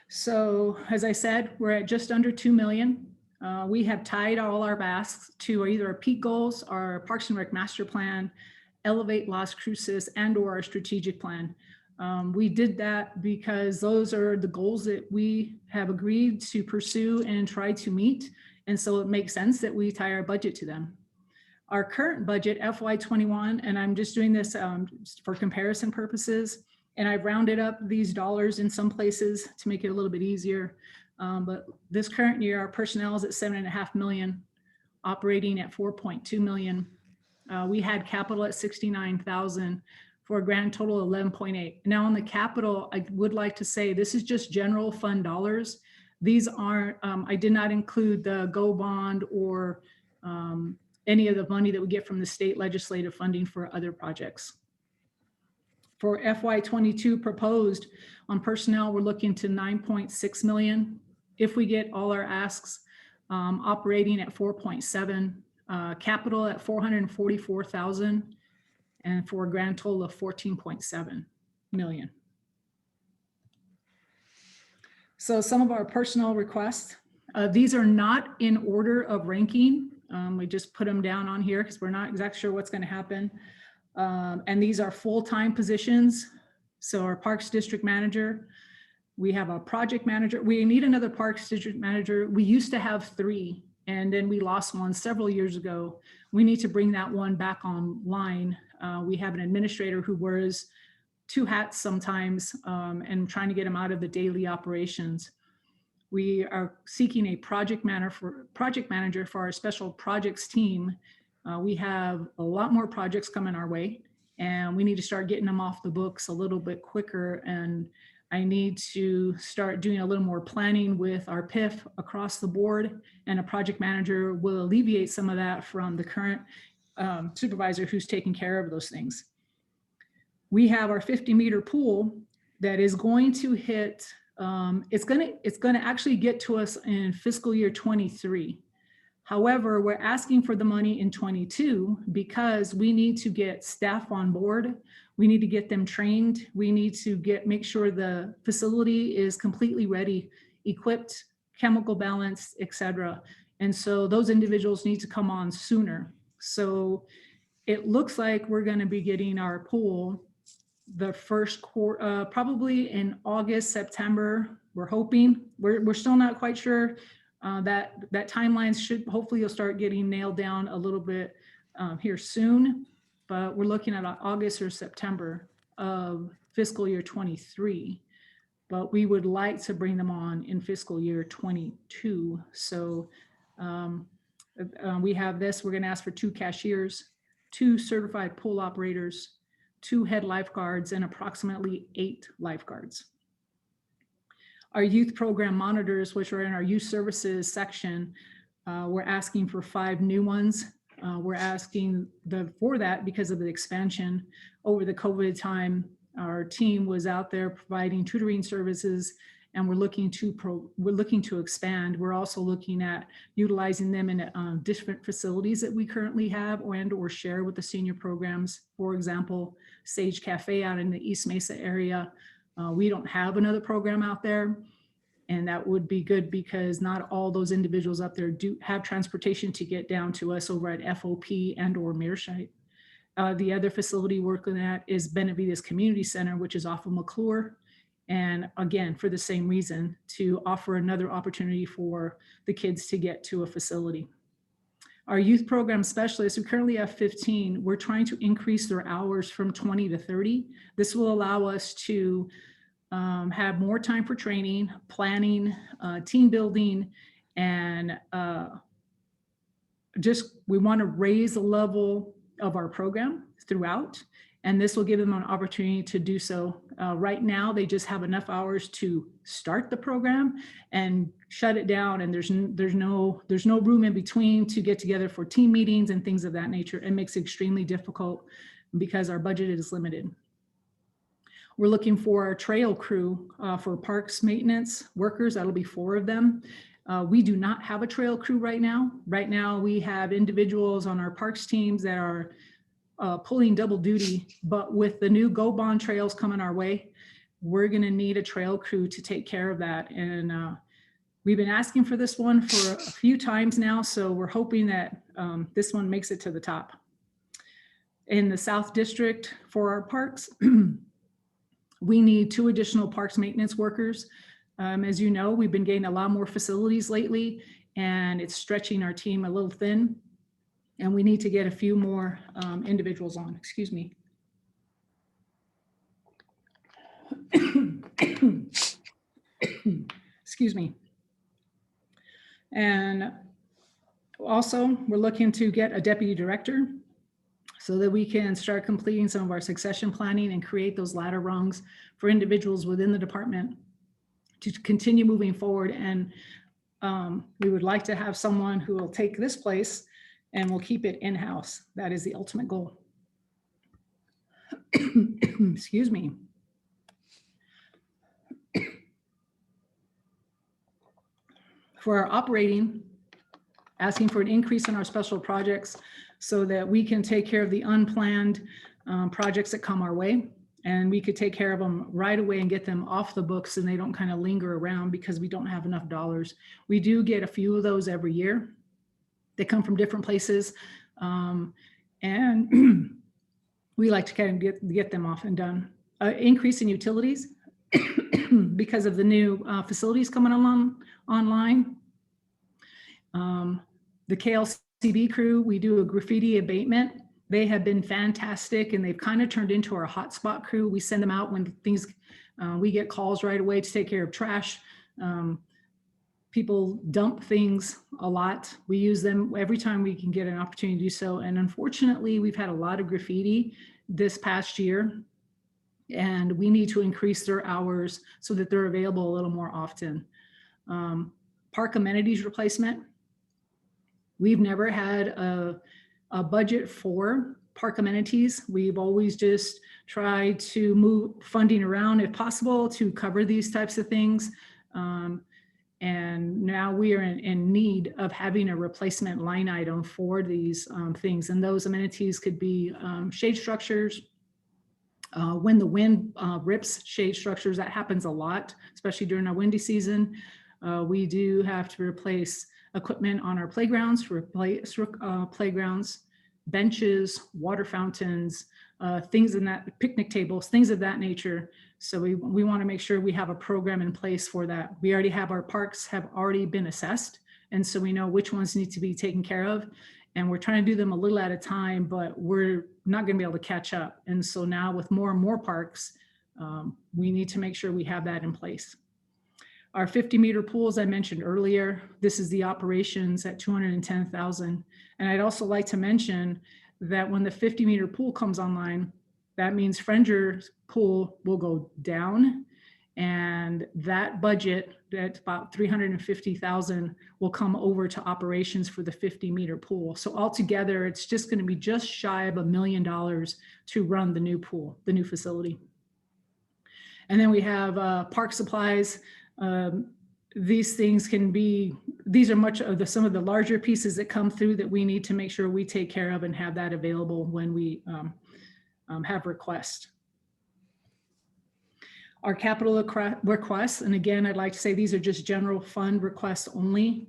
So as I said, we're at just under 2 million. We have tied all our asks to either our peak goals, our Parks and Rec master plan, Elevate Las Cruces, and or our strategic plan. We did that because those are the goals that we have agreed to pursue and try to meet. And so it makes sense that we tie our budget to them. Our current budget, FY21, and I'm just doing this for comparison purposes, and I've rounded up these dollars in some places to make it a little bit easier. But this current year, our personnel is at 7.5 million, operating at 4.2 million. We had capital at 69,000 for a grand total of 11.8. Now on the capital, I would like to say this is just general fund dollars. These aren't, I did not include the GO bond or any of the money that we get from the state legislative funding for other projects. For FY22 proposed on personnel, we're looking to 9.6 million. If we get all our asks, operating at 4.7, capital at 444,000, and for a grand total of 14.7 million. So some of our personnel requests, these are not in order of ranking. We just put them down on here because we're not exactly sure what's going to happen. And these are full-time positions. So our Parks District Manager, we have a project manager. We need another Parks District Manager. We used to have 3, and then we lost one several years ago. We need to bring that one back online. We have an administrator who wears 2 hats sometimes and trying to get him out of the daily operations. We are seeking a project manager for our special projects team. We have a lot more projects coming our way, and we need to start getting them off the books a little bit quicker. And I need to start doing a little more planning with our PIF across the board, and a project manager will alleviate some of that from the current supervisor who's taking care of those things. We have our 50-meter pool that is going to hit, it's going to actually get to us in fiscal year 23. However, we're asking for the money in 22 because we need to get staff on board. We need to get them trained. We need to make sure the facility is completely ready, equipped, chemical balanced, etc. And so those individuals need to come on sooner. So it looks like we're going to be getting our pool the first quarter, probably in August, September. We're hoping. We're still not quite sure. That timelines should, hopefully you'll start getting nailed down a little bit here soon, but we're looking at August or September of fiscal year 23, but we would like to bring them on in fiscal year 22. So we have this, we're going to ask for 2 cashiers, 2 certified pool operators, 2 head lifeguards, and approximately 8 lifeguards. Our youth program monitors, which are in our youth services section, we're asking for 5 new ones. We're asking for that because of the expansion over the COVID time. Our team was out there providing tutoring services and we're looking to expand. We're also looking at utilizing them in different facilities that we currently have or share with the senior programs. For example, Sage Cafe out in the East Mesa area. We don't have another program out there, and that would be good because not all those individuals up there do have transportation to get down to us over at FOP and or Mearshite. The other facility we're looking at is Benavides Community Center, which is off of McClure. And again, for the same reason, to offer another opportunity for the kids to get to a facility. Our youth program specialists, we currently have 15. We're trying to increase their hours from 20 to 30. This will allow us to have more time for training, planning, team building, and we want to raise the level of our program throughout, and this will give them an opportunity to do so. Right now, they just have enough hours to start the program and shut it down, and there's no room in between to get together for team meetings and things of that nature. It makes it extremely difficult because our budget is limited. We're looking for our trail crew for parks maintenance workers. That'll be 4 of them. We do not have a trail crew right now. Right now, we have individuals on our parks teams that are pulling double duty, but with the new Go Bond trails coming our way, we're gonna need a trail crew to take care of that. And we've been asking for this one for a few times now, so we're hoping that this one makes it to the top. In the South District for our parks, we need 2 additional parks maintenance workers. As you know, we've been getting a lot more facilities lately, and it's stretching our team a little thin, and we need to get a few more individuals on. Excuse me. Excuse me. And also, we're looking to get a deputy director so that we can start completing some of our succession planning and create those ladder rungs for individuals within the department to continue moving forward. And we would like to have someone who will take this place and will keep it in-house. That is the ultimate goal. Excuse me. For our operating, asking for an increase in our special projects so that we can take care of the unplanned projects that come our way. And we could take care of them right away and get them off the books, and they don't kind of linger around because we don't have enough dollars. We do get a few of those every year. They come from different places. And we like to kind of get them off and done. Increase in utilities because of the new facilities coming online. The KLCB crew, we do a graffiti abatement. They have been fantastic, and they've kind of turned into our hotspot crew. We send them out when things, we get calls right away to take care of trash. People dump things a lot. We use them every time we can get an opportunity to do so. And unfortunately, we've had a lot of graffiti this past year, and we need to increase their hours so that they're available a little more often. Park amenities replacement. We've never had a budget for park amenities. We've always just tried to move funding around if possible to cover these types of things. And now we are in need of having a replacement line item for these things. And those amenities could be shade structures. When the wind rips shade structures, that happens a lot, especially during our windy season. We do have to replace equipment on our playgrounds, playgrounds, benches, water fountains, things in that, picnic tables, things of that nature. So we want to make sure we have a program in place for that. We already have our parks have already been assessed, and so we know which ones need to be taken care of. And we're trying to do them a little at a time, but we're not going to be able to catch up. And so now with more and more parks, we need to make sure we have that in place. Our 50-meter pools I mentioned earlier, this is the operations at $210,000. And I'd also like to mention that when the 50-meter pool comes online, that means Frenger's pool will go down, and that budget, that's about $350,000, will come over to operations for the 50-meter pool. So altogether, it's just going to be just shy of $1 million to run the new pool, the new facility. And then we have park supplies. These things can be, these are much of some of the larger pieces that come through that we need to make sure we take care of and have that available when we have requests. Our capital requests, and again, I'd like to say these are just general fund requests only.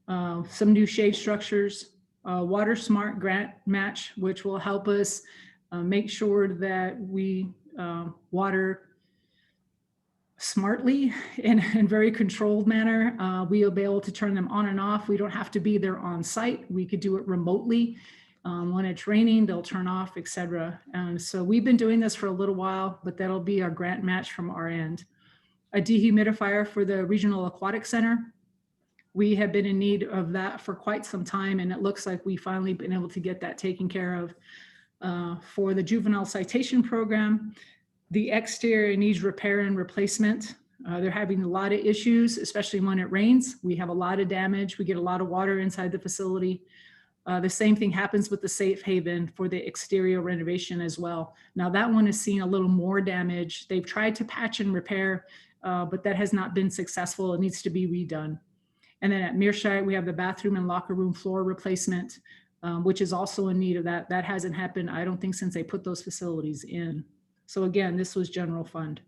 Some new shade structures, water smart grant match, which will help us make sure that we water smartly in a very controlled manner. We'll be able to turn them on and off. We don't have to be there on site. We could do it remotely. When it's raining, they'll turn off, etc. And so we've been doing this for a little while, but that'll be our grant match from our end. A dehumidifier for the Regional Aquatic Center. We have been in need of that for quite some time, and it looks like we finally been able to get that taken care of. For the Juvenile Citation program, the exterior needs repair and replacement. They're having a lot of issues, especially when it rains. We have a lot of damage. We get a lot of water inside the facility. The same thing happens with the safe haven for the exterior renovation as well. Now that one has seen a little more damage. They've tried to patch and repair, but that has not been successful. It needs to be redone. And then at Mearshire, we have the bathroom and locker room floor replacement, which is also in need of that. That hasn't happened, I don't think, since they put those facilities in. So again, this was general fund.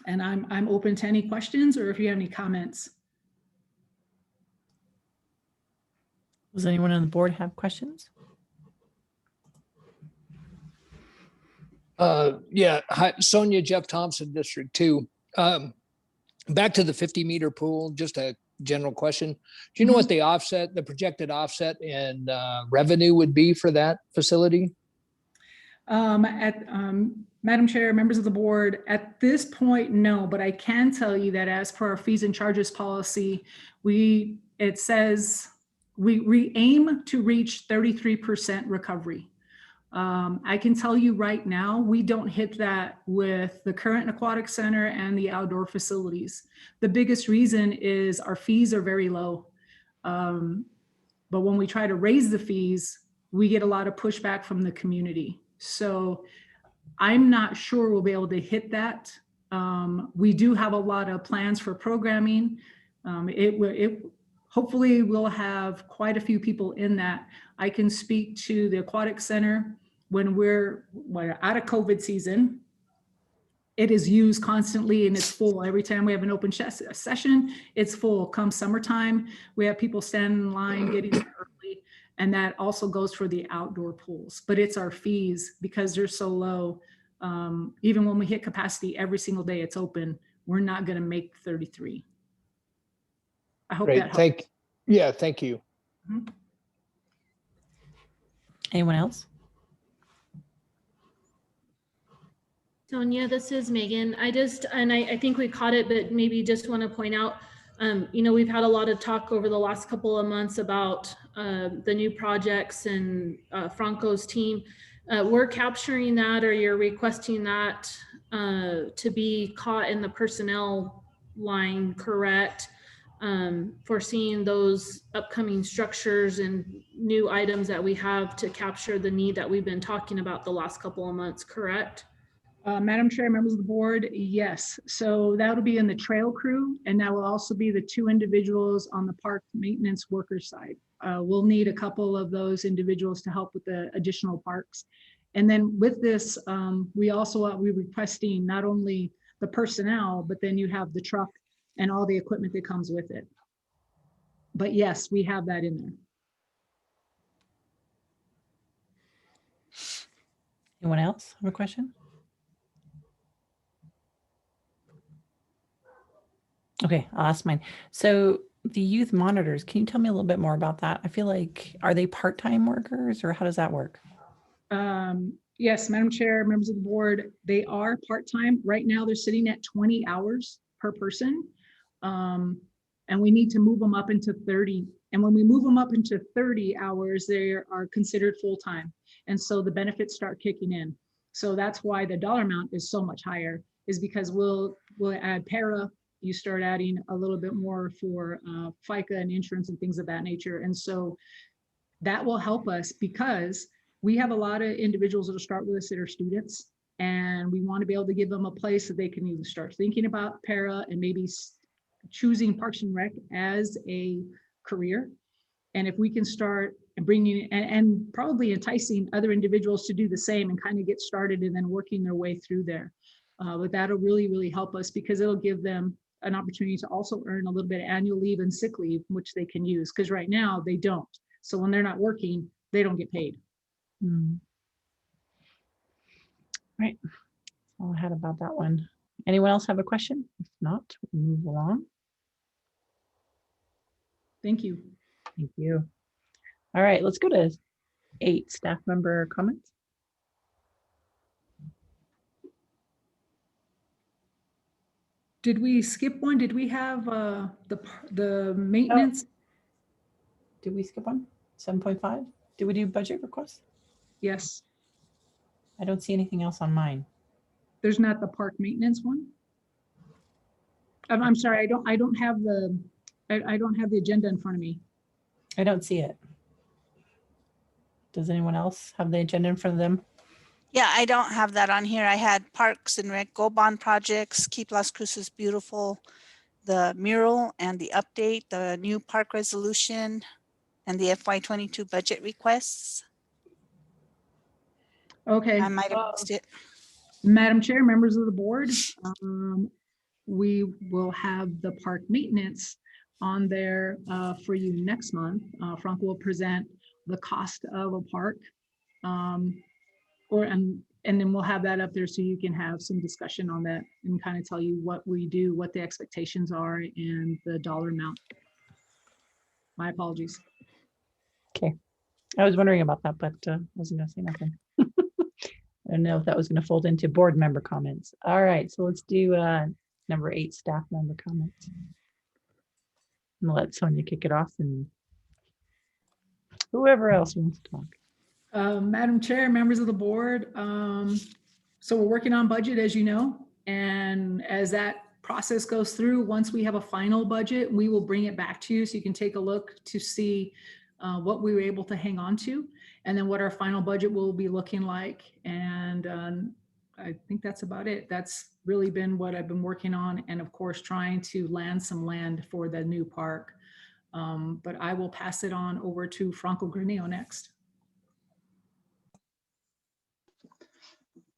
And I'm open to any questions or if you have any comments. Does anyone on the board have questions? Yeah, hi, Sonia, Jeff Thompson, District 2. Back to the 50-meter pool, just a general question. Do you know what the offset, the projected offset in revenue would be for that facility? Madam Chair, members of the board, at this point, no, but I can tell you that as per our fees and charges policy, it says we aim to reach 33% recovery. I can tell you right now, we don't hit that with the current aquatic center and the outdoor facilities. The biggest reason is our fees are very low. But when we try to raise the fees, we get a lot of pushback from the community. So I'm not sure we'll be able to hit that. We do have a lot of plans for programming. Hopefully we'll have quite a few people in that. I can speak to the aquatic center when we're out of COVID season. It is used constantly and it's full. Every time we have an open session, it's full. Come summertime, we have people standing in line getting there early. And that also goes for the outdoor pools, but it's our fees because they're so low. Even when we hit capacity every single day it's open, we're not gonna make 33. I hope that helps. Thank you. Mm-hmm. Anyone else? Sonia, this is Megan. I think we caught it, but maybe just want to point out, we've had a lot of talk over the last couple of months about the new projects and Franco's team. We're capturing that, or you're requesting that to be caught in the personnel line, correct? Foreseeing those upcoming structures and new items that we have to capture the need that we've been talking about the last couple of months, correct? Madam Chair, members of the board, yes. So that'll be in the trail crew, and that will also be the 2 individuals on the park maintenance worker side. We'll need a couple of those individuals to help with the additional parks. And then with this, we're requesting not only the personnel, but then you have the truck and all the equipment that comes with it. But yes, we have that in there. Anyone else have a question? Okay, I'll ask mine. So the youth monitors, can you tell me a little bit more about that? I feel like, are they part-time workers or how does that work? Yes, Madam Chair, members of the board, they are part-time. Right now they're sitting at 20 hours per person. And we need to move them up into 30. And when we move them up into 30 hours, they are considered full-time. And so the benefits start kicking in. So that's why the dollar amount is so much higher, is because we'll add para, you start adding a little bit more for FICA and insurance and things of that nature. And so that will help us because we have a lot of individuals that will start with us that are students. And we want to be able to give them a place that they can either start thinking about para and maybe choosing Parks and Rec as a career. And if we can start bringing and probably enticing other individuals to do the same and kind of get started and then working their way through there. But that'll really, really help us because it'll give them an opportunity to also earn a little bit of annual leave and sick leave, which they can use because right now they don't. So when they're not working, they don't get paid. Right. All I had about that one. Anyone else have a question? If not, we'll move along. Thank you. Thank you. All right, let's go to 8 staff member comments. Did we skip one? Did we have the maintenance? Did we skip one? 7.5? Did we do budget requests? Yes. I don't see anything else on mine. There's not the park maintenance one? I'm sorry, I don't have the agenda in front of me. I don't see it. Does anyone else have the agenda in front of them? Yeah, I don't have that on here. I had Parks and Rec, Go Bond projects, Keep Las Cruces Beautiful, the mural and the update, the new park resolution, and the FY22 budget requests. Okay. I might have missed it. Madam Chair, members of the board, we will have the park maintenance on there for you next month. Franco will present the cost of a park, and then we'll have that up there so you can have some discussion on that and kind of tell you what we do, what the expectations are, and the dollar amount. My apologies. Okay. I was wondering about that, but wasn't going to say nothing. I don't know if that was going to fold into board member comments. All right, so let's do number 8, staff member comments. And let Sonia kick it off and whoever else wants to talk. Madam Chair, members of the board, so we're working on budget, as you know, and as that process goes through, once we have a final budget, we will bring it back to you so you can take a look to see what we were able to hang on to, and then what our final budget will be looking like. And I think that's about it. That's really been what I've been working on, and of course, trying to land some land for the new park. But I will pass it on over to Franco Granillo next.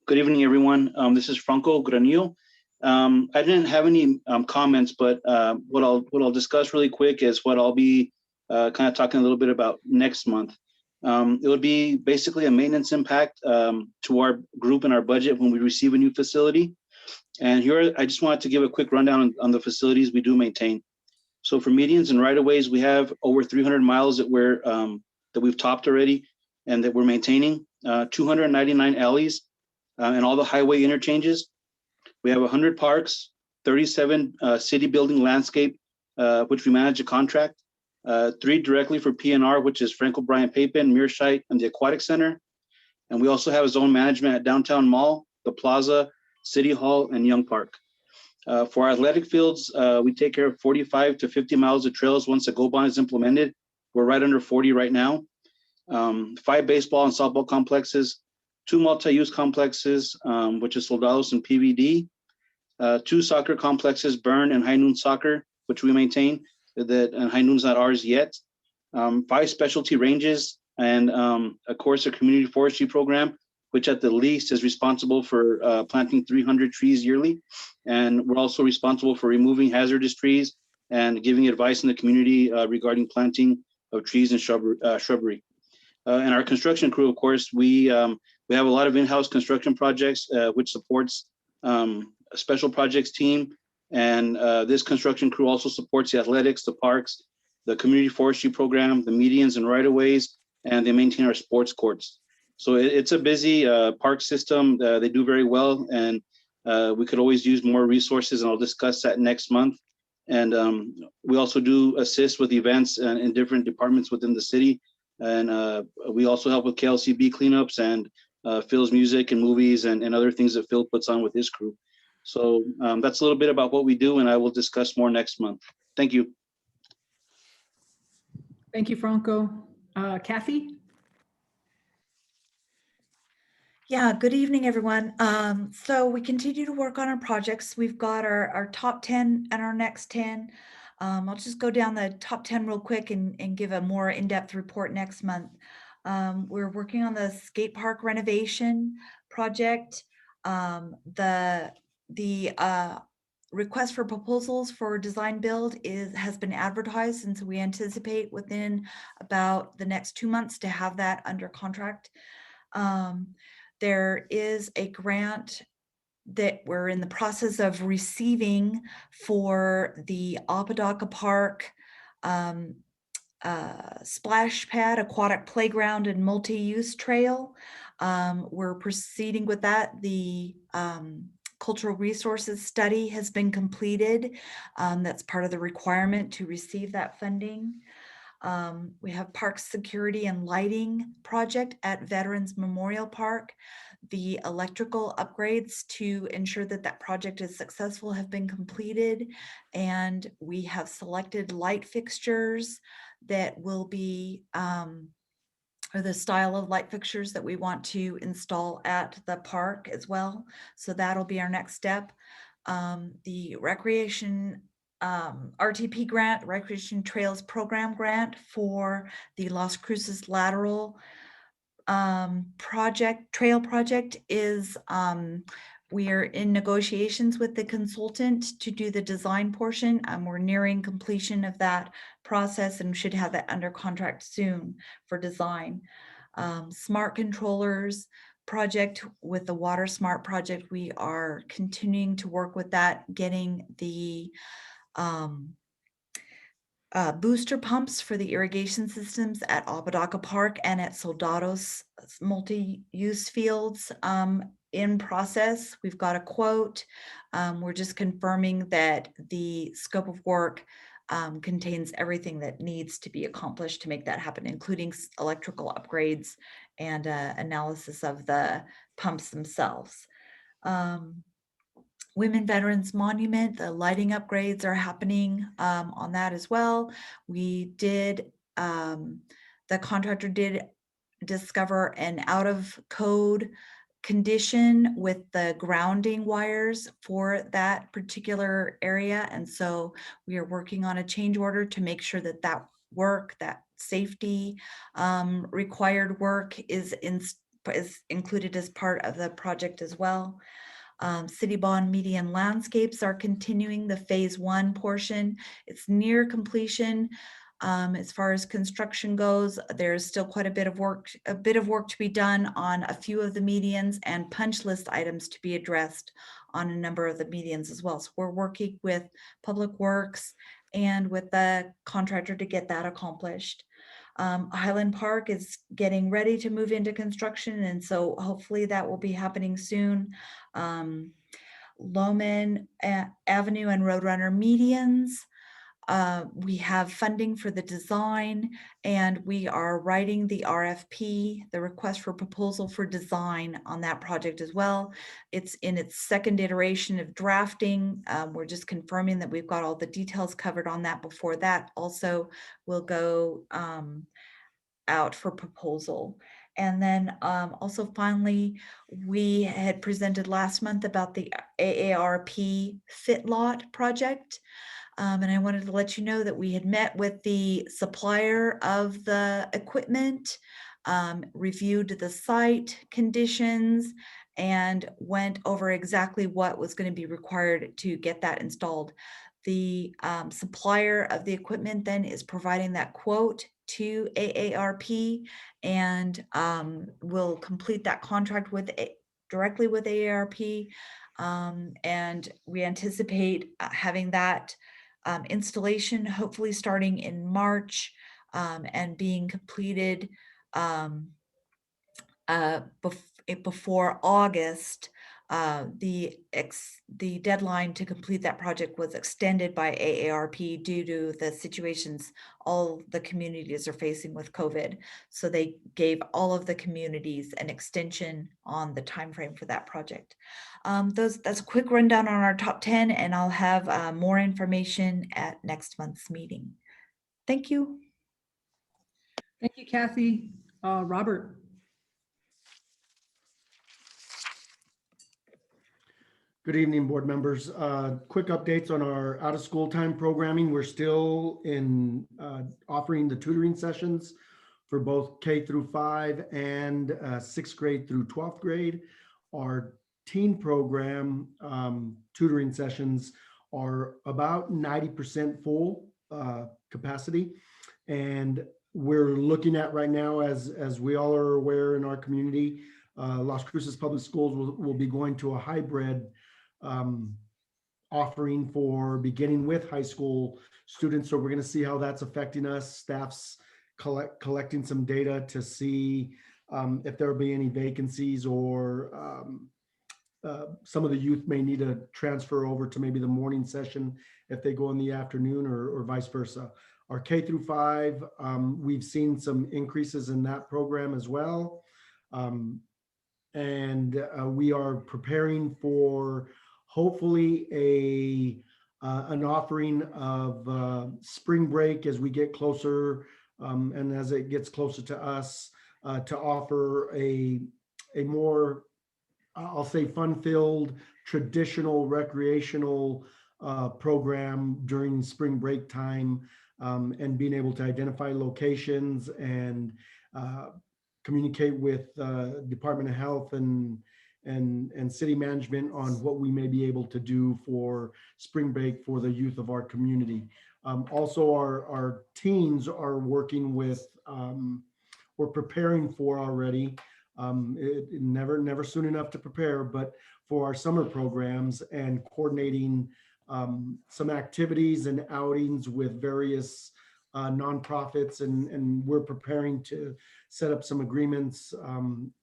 Good evening, everyone. This is Franco Granillo. I didn't have any comments, but what I'll discuss really quick is what I'll be kind of talking a little bit about next month. It would be basically a maintenance impact to our group and our budget when we receive a new facility. And here, I just wanted to give a quick rundown on the facilities we do maintain. So for medians and right-of-ways, we have over 300 miles that we've topped already and that we're maintaining, 299 alleys, and all the highway interchanges. We have 100 parks, 37 city building landscape, which we manage a contract, 3 directly for PNR, which is Franco Bryant Papin, Mearshite, and the Aquatic Center. And we also have zone management at Downtown Mall, the Plaza, City Hall, and Young Park. For our athletic fields, we take care of 45 to 50 miles of trails once the Go Bond is implemented. We're right under 40 right now. 5 baseball and softball complexes, 2 multi-use complexes, which is Soldados and PVD, 2 soccer complexes, Burn and High Noon Soccer, which we maintain, and High Noon's not ours yet, 5 specialty ranges, and of course, a community forestry program, which at the least is responsible for planting 300 trees yearly. And we're also responsible for removing hazardous trees and giving advice in the community regarding planting of trees and shrubbery. And our construction crew, of course, we have a lot of in-house construction projects, which supports a special projects team. And this construction crew also supports the athletics, the parks, the community forestry program, the medians and right-of-ways, and they maintain our sports courts. So it's a busy park system. They do very well, and we could always use more resources, and I'll discuss that next month. And we also do assist with events in different departments within the city. And we also help with KLCB cleanups and Phil's music and movies and other things that Phil puts on with his crew. So that's a little bit about what we do, and I will discuss more next month. Thank you. Thank you, Franco. Kathy? Yeah, good evening, everyone. So we continue to work on our projects. We've got our top 10 and our next 10. I'll just go down the top 10 real quick and give a more in-depth report next month. We're working on the Skatepark Renovation project. The request for proposals for design build has been advertised, and so we anticipate within about the next 2 months to have that under contract. There is a grant that we're in the process of receiving for the Apodaca Park splash pad, aquatic playground, and multi-use trail. We're proceeding with that. The cultural resources study has been completed. That's part of the requirement to receive that funding. We have park security and lighting project at Veterans Memorial Park. The electrical upgrades to ensure that that project is successful have been completed, and we have selected light fixtures that will be or the style of light fixtures that we want to install at the park as well. So that'll be our next step. The recreation RTP grant, Recreation Trails Program grant for the Las Cruces lateral trail project is we are in negotiations with the consultant to do the design portion. We're nearing completion of that process and should have that under contract soon for design. Smart controllers project with the Water Smart project, we are continuing to work with that, getting the booster pumps for the irrigation systems at Apodaca Park and at Soldados multi-use fields in process. We've got a quote. We're just confirming that the scope of work contains everything that needs to be accomplished to make that happen, including electrical upgrades and analysis of the pumps themselves. Women Veterans Monument, the lighting upgrades are happening on that as well. We did, the contractor did discover an out of code condition with the grounding wires for that particular area. And so we are working on a change order to make sure that that work, that safety required work is included as part of the project as well. City Bond Median Landscapes are continuing the phase 1 portion. It's near completion. As far as construction goes, there's still quite a bit of work to be done on a few of the medians and punch list items to be addressed on a number of the medians as well. So we're working with Public Works and with the contractor to get that accomplished. Highland Park is getting ready to move into construction, and so hopefully that will be happening soon. Loman Avenue and Roadrunner medians. We have funding for the design, and we are writing the RFP, the request for proposal for design on that project as well. It's in its second iteration of drafting. We're just confirming that we've got all the details covered on that before that also will go out for proposal. And then also finally, we had presented last month about the Aarp Fit Lot Project. And I wanted to let you know that we had met with the supplier of the equipment, reviewed the site conditions, and went over exactly what was going to be required to get that installed. The supplier of the equipment then is providing that quote to AARP, and will complete that contract directly with AARP. And we anticipate having that installation hopefully starting in March and being completed before August. The deadline to complete that project was extended by AARP due to the situations all the communities are facing with COVID. So they gave all of the communities an extension on the timeframe for that project. That's a quick rundown on our top 10, and I'll have more information at next month's meeting. Thank you. Thank you, Kathy. Robert. Good evening, board members. Quick updates on our out of school time programming. We're still in offering the tutoring sessions for both K through 5 and 6th grade through 12th grade. Our teen program tutoring sessions are about 90% full capacity. And we're looking at right now, as we all are aware in our community, Las Cruces Public Schools will be going to a hybrid offering for beginning with high school students. So we're going to see how that's affecting us. Staff's collecting some data to see if there will be any vacancies, or some of the youth may need to transfer over to maybe the morning session if they go in the afternoon, or vice versa. Our K through 5, we've seen some increases in that program as well. And we are preparing for hopefully an offering of spring break as we get closer, and as it gets closer to us, to offer a more, I'll say, fun-filled, traditional recreational program during spring break time, and being able to identify locations and communicate with Department of Health and city management on what we may be able to do for spring break for the youth of our community. Also, our teens are working with, we're preparing for already, never soon enough to prepare, but for our summer programs and coordinating some activities and outings with various nonprofits, and we're preparing to set up some agreements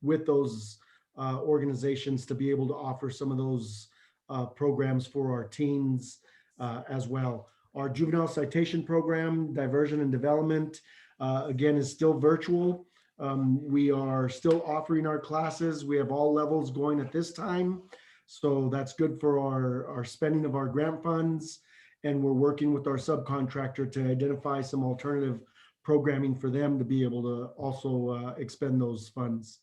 with those organizations to be able to offer some of those programs for our teens as well. Our juvenile citation program, diversion and development, again, is still virtual. We are still offering our classes. We have all levels going at this time. So that's good for our spending of our grant funds. And we're working with our subcontractor to identify some alternative programming for them to be able to also expend those funds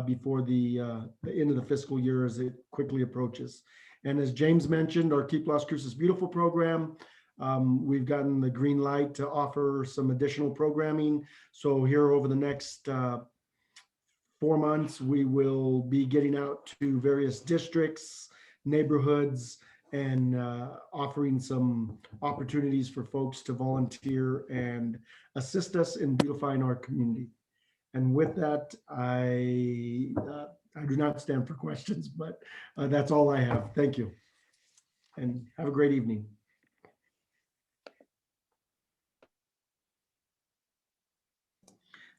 before the end of the fiscal year as it quickly approaches. And as James mentioned, our Keep Las Cruces Beautiful program, we've gotten the green light to offer some additional programming. So here over the next 4 months, we will be getting out to various districts, neighborhoods, and offering some opportunities for folks to volunteer and assist us in beautifying our community. And with that, I do not stand for questions, but that's all I have. Thank you. And have a great evening.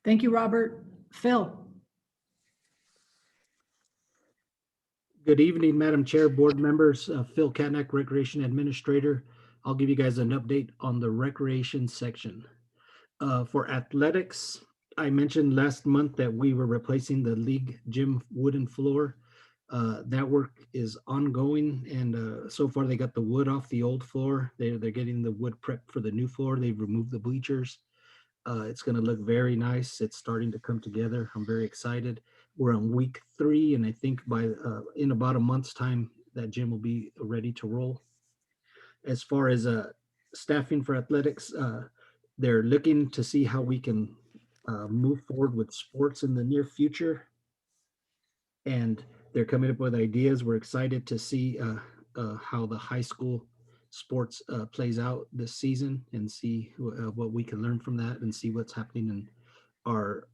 Thank you, Robert. Phil. Good evening, Madam Chair, board members. Phil Katnack, Recreation Administrator. I'll give you guys an update on the recreation section. For athletics, I mentioned last month that we were replacing the league gym wooden floor. That work is ongoing, and so far they got the wood off the old floor. They're getting the wood prepped for the new floor. They've removed the bleachers. It's going to look very nice. It's starting to come together. I'm very excited. We're on week 3, and I think by in about a month's time, that gym will be ready to roll. As far as staffing for athletics, they're looking to see how we can move forward with sports in the near future. And they're coming up with ideas. We're excited to see how the high school sports plays out this season, and see what we can learn from that, and see what's happening in our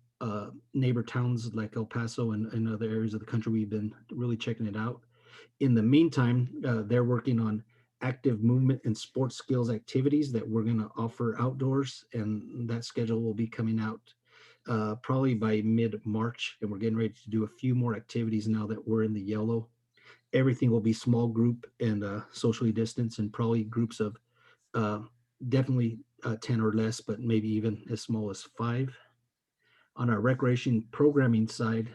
neighbor towns like El Paso and other areas of the country. We've been really checking it out. In the meantime, they're working on active movement and sports skills activities that we're going to offer outdoors, and that schedule will be coming out probably by mid-March, and we're getting ready to do a few more activities now that we're in the yellow. Everything will be small group and socially distanced, and probably groups of definitely 10 or less, but maybe even as small as 5. On our recreation programming side,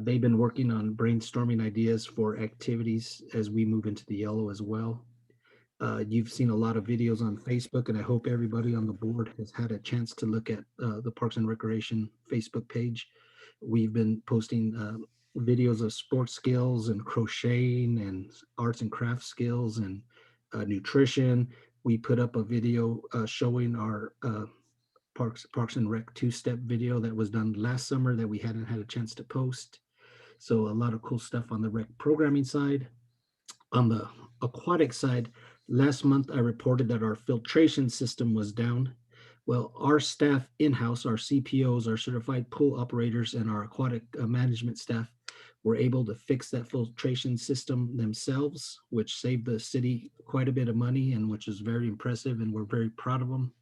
they've been working on brainstorming ideas for activities as we move into the yellow as well. You've seen a lot of videos on Facebook, and I hope everybody on the board has had a chance to look at the Parks and Recreation Facebook page. We've been posting videos of sports skills and crocheting and arts and crafts skills and nutrition. We put up a video showing our Parks and Rec two-step video that was done last summer that we hadn't had a chance to post. So a lot of cool stuff on the rec programming side. On the aquatic side, last month I reported that our filtration system was down. Well, our staff in-house, our CPOs, our certified pool operators, and our aquatic management staff were able to fix that filtration system themselves, which saved the city quite a bit of money and which is very impressive, and we're very proud of them.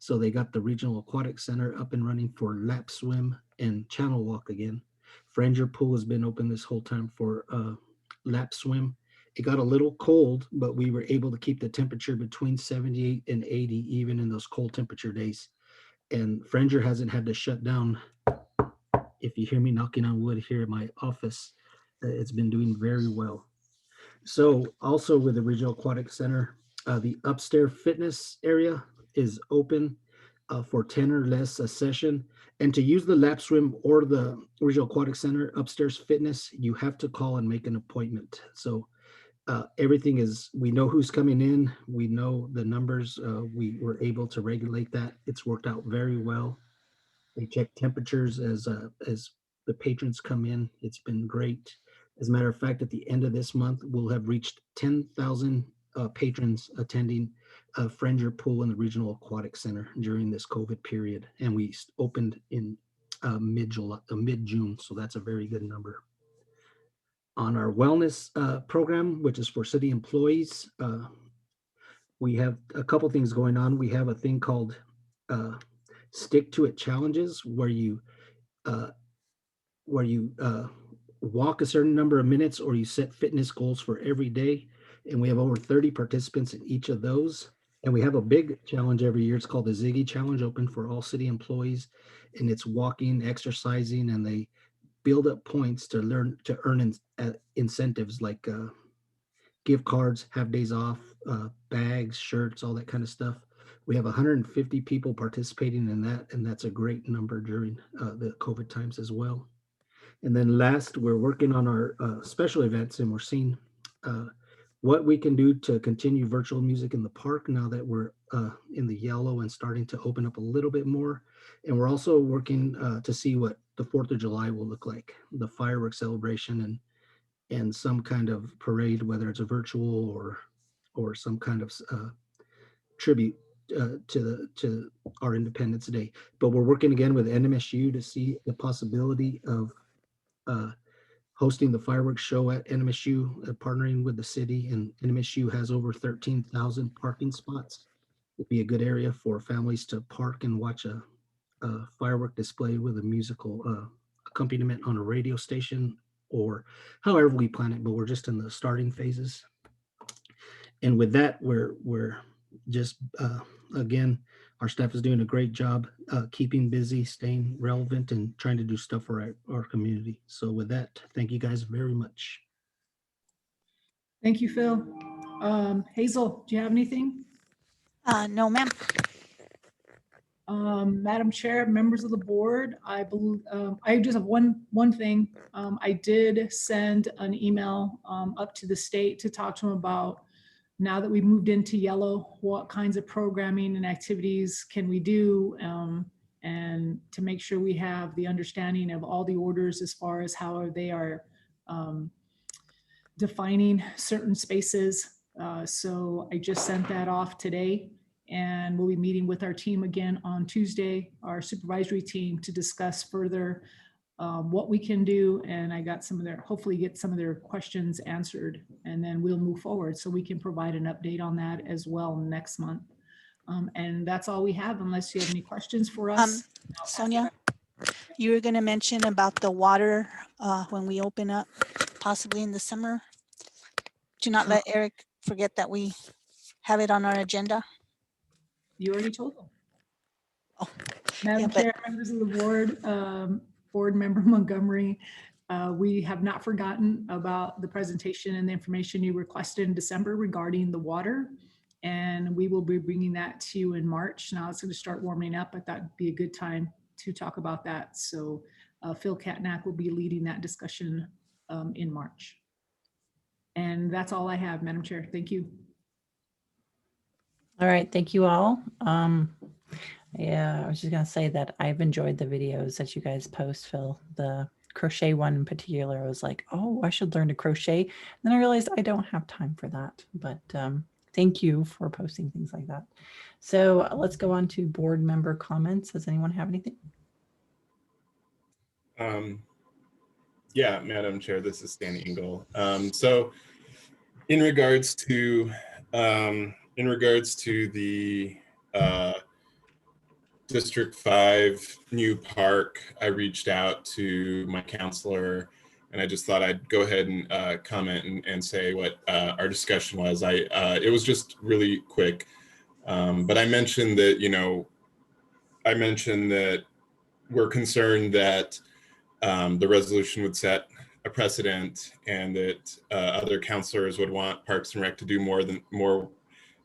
So they got the Regional Aquatic Center up and running for lap swim and channel walk again. Franger Pool has been open this whole time for lap swim. It got a little cold, but we were able to keep the temperature between 78 and 80, even in those cold temperature days. And Franger hasn't had to shut down. If you hear me knocking on wood here in my office, it's been doing very well. So also with the Regional Aquatic Center, the upstairs fitness area is open for 10 or less a session. And to use the lap swim or the Regional Aquatic Center upstairs fitness, you have to call and make an appointment. So everything is, we know who's coming in, we know the numbers, we were able to regulate that. It's worked out very well. They check temperatures as the patrons come in. It's been great. As a matter of fact, at the end of this month, we'll have reached 10,000 patrons attending Franger Pool in the Regional Aquatic Center during this COVID period. And we opened in mid-June, so that's a very good number. On our wellness program, which is for city employees, we have a couple things going on. We have a thing called Stick to It challenges, where you walk a certain number of minutes or you set fitness goals for every day. And we have over 30 participants in each of those. And we have a big challenge every year. It's called the Ziggy Challenge, open for all city employees. And it's walking, exercising, and they build up points to earn incentives like gift cards, have days off, bags, shirts, all that kind of stuff. We have 150 people participating in that, and that's a great number during the COVID times as well. And then last, we're working on our special events, and we're seeing what we can do to continue virtual music in the park now that we're in the yellow and starting to open up a little bit more. And we're also working to see what the 4th of July will look like, the fireworks celebration and some kind of parade, whether it's a virtual or some kind of tribute to our Independence Day. But we're working again with NMSU to see the possibility of hosting the fireworks show at NMSU, partnering with the city, and NMSU has over 13,000 parking spots. It'd be a good area for families to park and watch a firework display with a musical accompaniment on a radio station or however we plan it, but we're just in the starting phases. And with that, we're just, again, our staff is doing a great job keeping busy, staying relevant, and trying to do stuff for our community. So with that, thank you guys very much. Thank you, Phil. Hazel, do you have anything? No, ma'am. Madam Chair, members of the board, I believe I just have one thing. I did send an email up to the state to talk to them about, now that we've moved into yellow, what kinds of programming and activities can we do, and to make sure we have the understanding of all the orders as far as how they are defining certain spaces. So I just sent that off today, and we'll be meeting with our team again on Tuesday, our supervisory team, to discuss further what we can do. And I got some of their, hopefully get some of their questions answered, and then we'll move forward so we can provide an update on that as well next month. And that's all we have, unless you have any questions for us. Sonia, you were going to mention about the water when we open up, possibly in the summer. Do not let Eric forget that we have it on our agenda. You already told them. Oh, Madam Chair, members of the board, board member Montgomery, we have not forgotten about the presentation and the information you requested in December regarding the water, and we will be bringing that to you in March. Now it's going to start warming up, but that'd be a good time to talk about that. So Phil Katnack will be leading that discussion in March. And that's all I have, Madam Chair. Thank you. All right, thank you all. Yeah, I was just gonna say that I've enjoyed the videos that you guys post, Phil. The crochet one in particular, I was like, oh, I should learn to crochet. And then I realized I don't have time for that, but thank you for posting things like that. So let's go on to board member comments. Does anyone have anything? Yeah, Madam Chair, this is Stan Engel. So in regards to the District 5 new park, I reached out to my counselor, and I just thought I'd go ahead and comment and say what our discussion was. It was just really quick, but I mentioned that, we're concerned that the resolution would set a precedent, and that other counselors would want Parks and Rec to do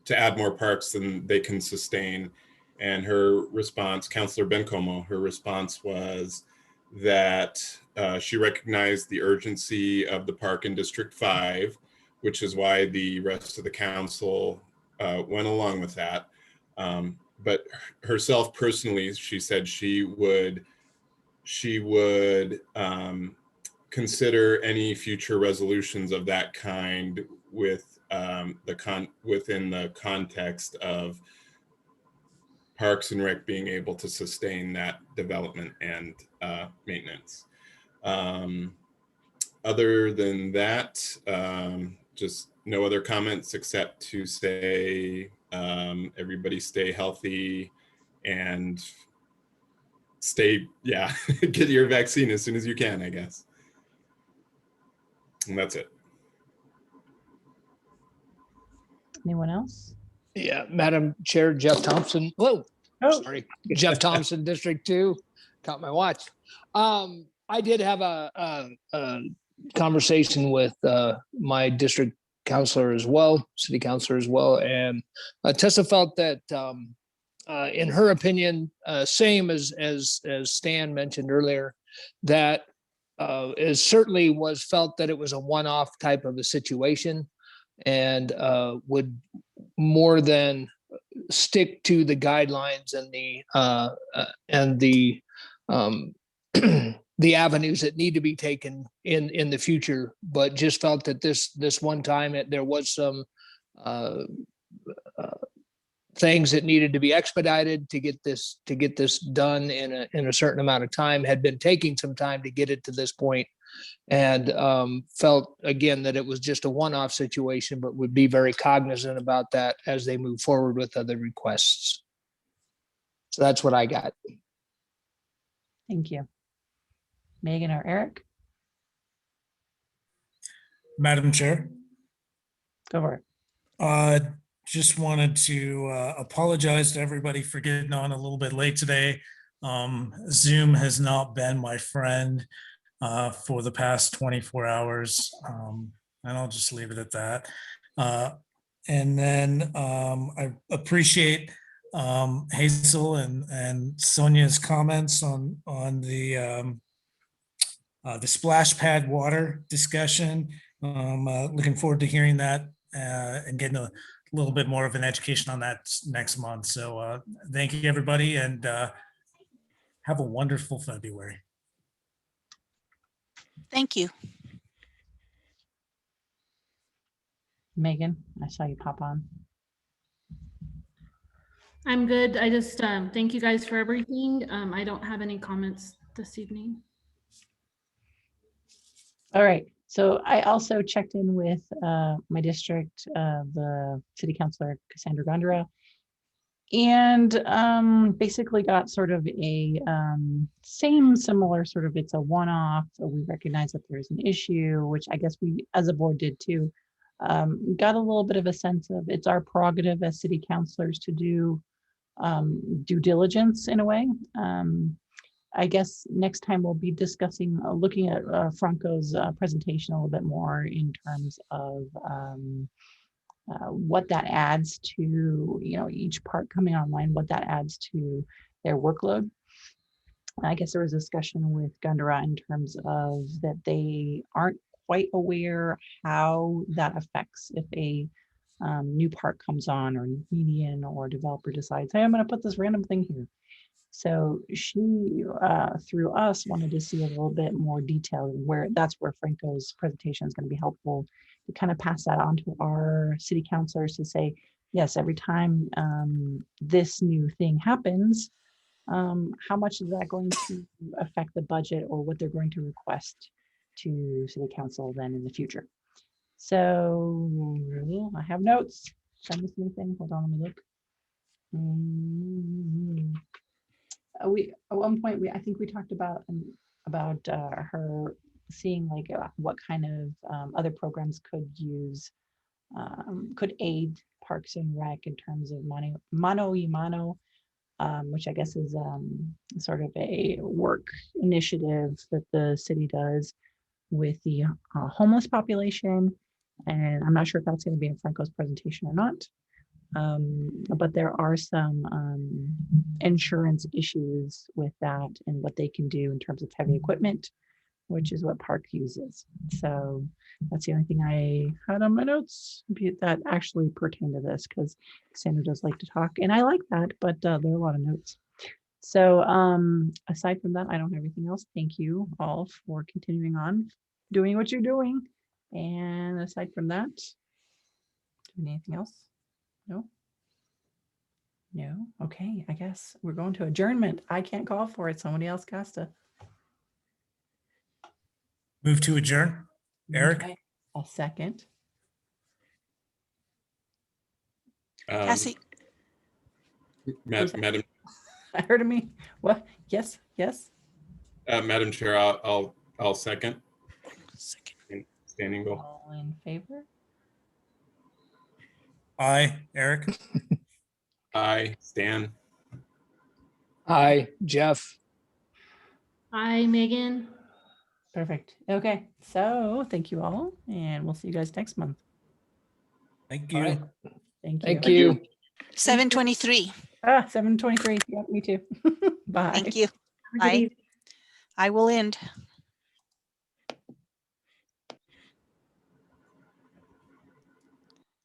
to add more parks than they can sustain. And her response, Councilor Bencomo, her response was that she recognized the urgency of the park in District 5, which is why the rest of the council went along with that. But herself personally, she said she would consider any future resolutions of that kind with within the context of Parks and Rec being able to sustain that development and maintenance. Other than that, just no other comments except to say everybody stay healthy and get your vaccine as soon as you can, I guess. And that's it. Anyone else? Yeah, Madam Chair, Jeff Thompson. Whoa, oh, sorry, Jeff Thompson, District 2. Caught my watch. I did have a conversation with my district counselor as well, city councilor as well, and Tessa felt that, in her opinion, same as Stan mentioned earlier, that it certainly was felt that it was a one-off type of a situation, and would more than stick to the guidelines and the avenues that need to be taken in the future, but just felt that this one time there was some things that needed to be expedited to get this done in a certain amount of time, had been taking some time to get it to this point, and felt again that it was just a one-off situation, but would be very cognizant about that as they move forward with other requests. So that's what I got. Thank you. Megan or Eric? Madam Chair. Go for it. Just wanted to apologize to everybody for getting on a little bit late today. Zoom has not been my friend for the past 24 hours. And I'll just leave it at that. And then I appreciate Hazel and Sonia's comments on the splash pad water discussion. Looking forward to hearing that and getting a little bit more of an education on that next month. So thank you, everybody, and have a wonderful February. Thank you. Megan, I saw you pop on. I'm good. I just thank you guys for everything. I don't have any comments this evening. All right. So I also checked in with my district, the city councilor, Cassandra Gondura, and basically got sort of a similar sort of, it's a one-off. So we recognize that there's an issue, which I guess we as a board did too. Got a little bit of a sense of it's our prerogative as city councilors to do due diligence in a way. I guess next time we'll be discussing, looking at Franco's presentation a little bit more in terms of what that adds to, each part coming online, what that adds to their workload. I guess there was a discussion with Gundera in terms of that they aren't quite aware how that affects if a new park comes on or median or developer decides, hey, I'm going to put this random thing here. So she, through us, wanted to see a little bit more detail where that's where Franco's presentation is going to be helpful to kind of pass that on to our city councilors to say, yes, every time this new thing happens, how much is that going to affect the budget or what they're going to request to city council then in the future. So I have notes. Did I miss anything? Hold on, let me look. We at one point I think we talked about her seeing like what kind of other programs could use could aid Parks and Rec in terms of mano y mano, which I guess is sort of a work initiative that the city does with the homeless population. And I'm not sure if that's going to be in Franco's presentation or not. But there are some insurance issues with that and what they can do in terms of heavy equipment, which is what Park uses. So that's the only thing I had on my notes that actually pertain to this, because Sandra does like to talk and I like that, but there are a lot of notes. So aside from that, I don't have anything else. Thank you all for continuing on doing what you're doing. And aside from that, anything else? No? No? Okay, I guess we're going to adjournment. I can't call for it. Somebody else has to. Move to adjourn. Eric? Okay, I'll second. Cassie, Madam I heard of me. What? Yes, yes. Madam Chair, I'll second. Standing goal. All in favor? Aye, Eric. Aye, Stan. Hi, Jeff. Hi, Megan. Perfect. Okay, so thank you all, and we'll see you guys next month. Thank you. All right. Thank you. Thank you. 7:23. 7:23. Yeah, me too. Bye. Thank you. Have a good I will end.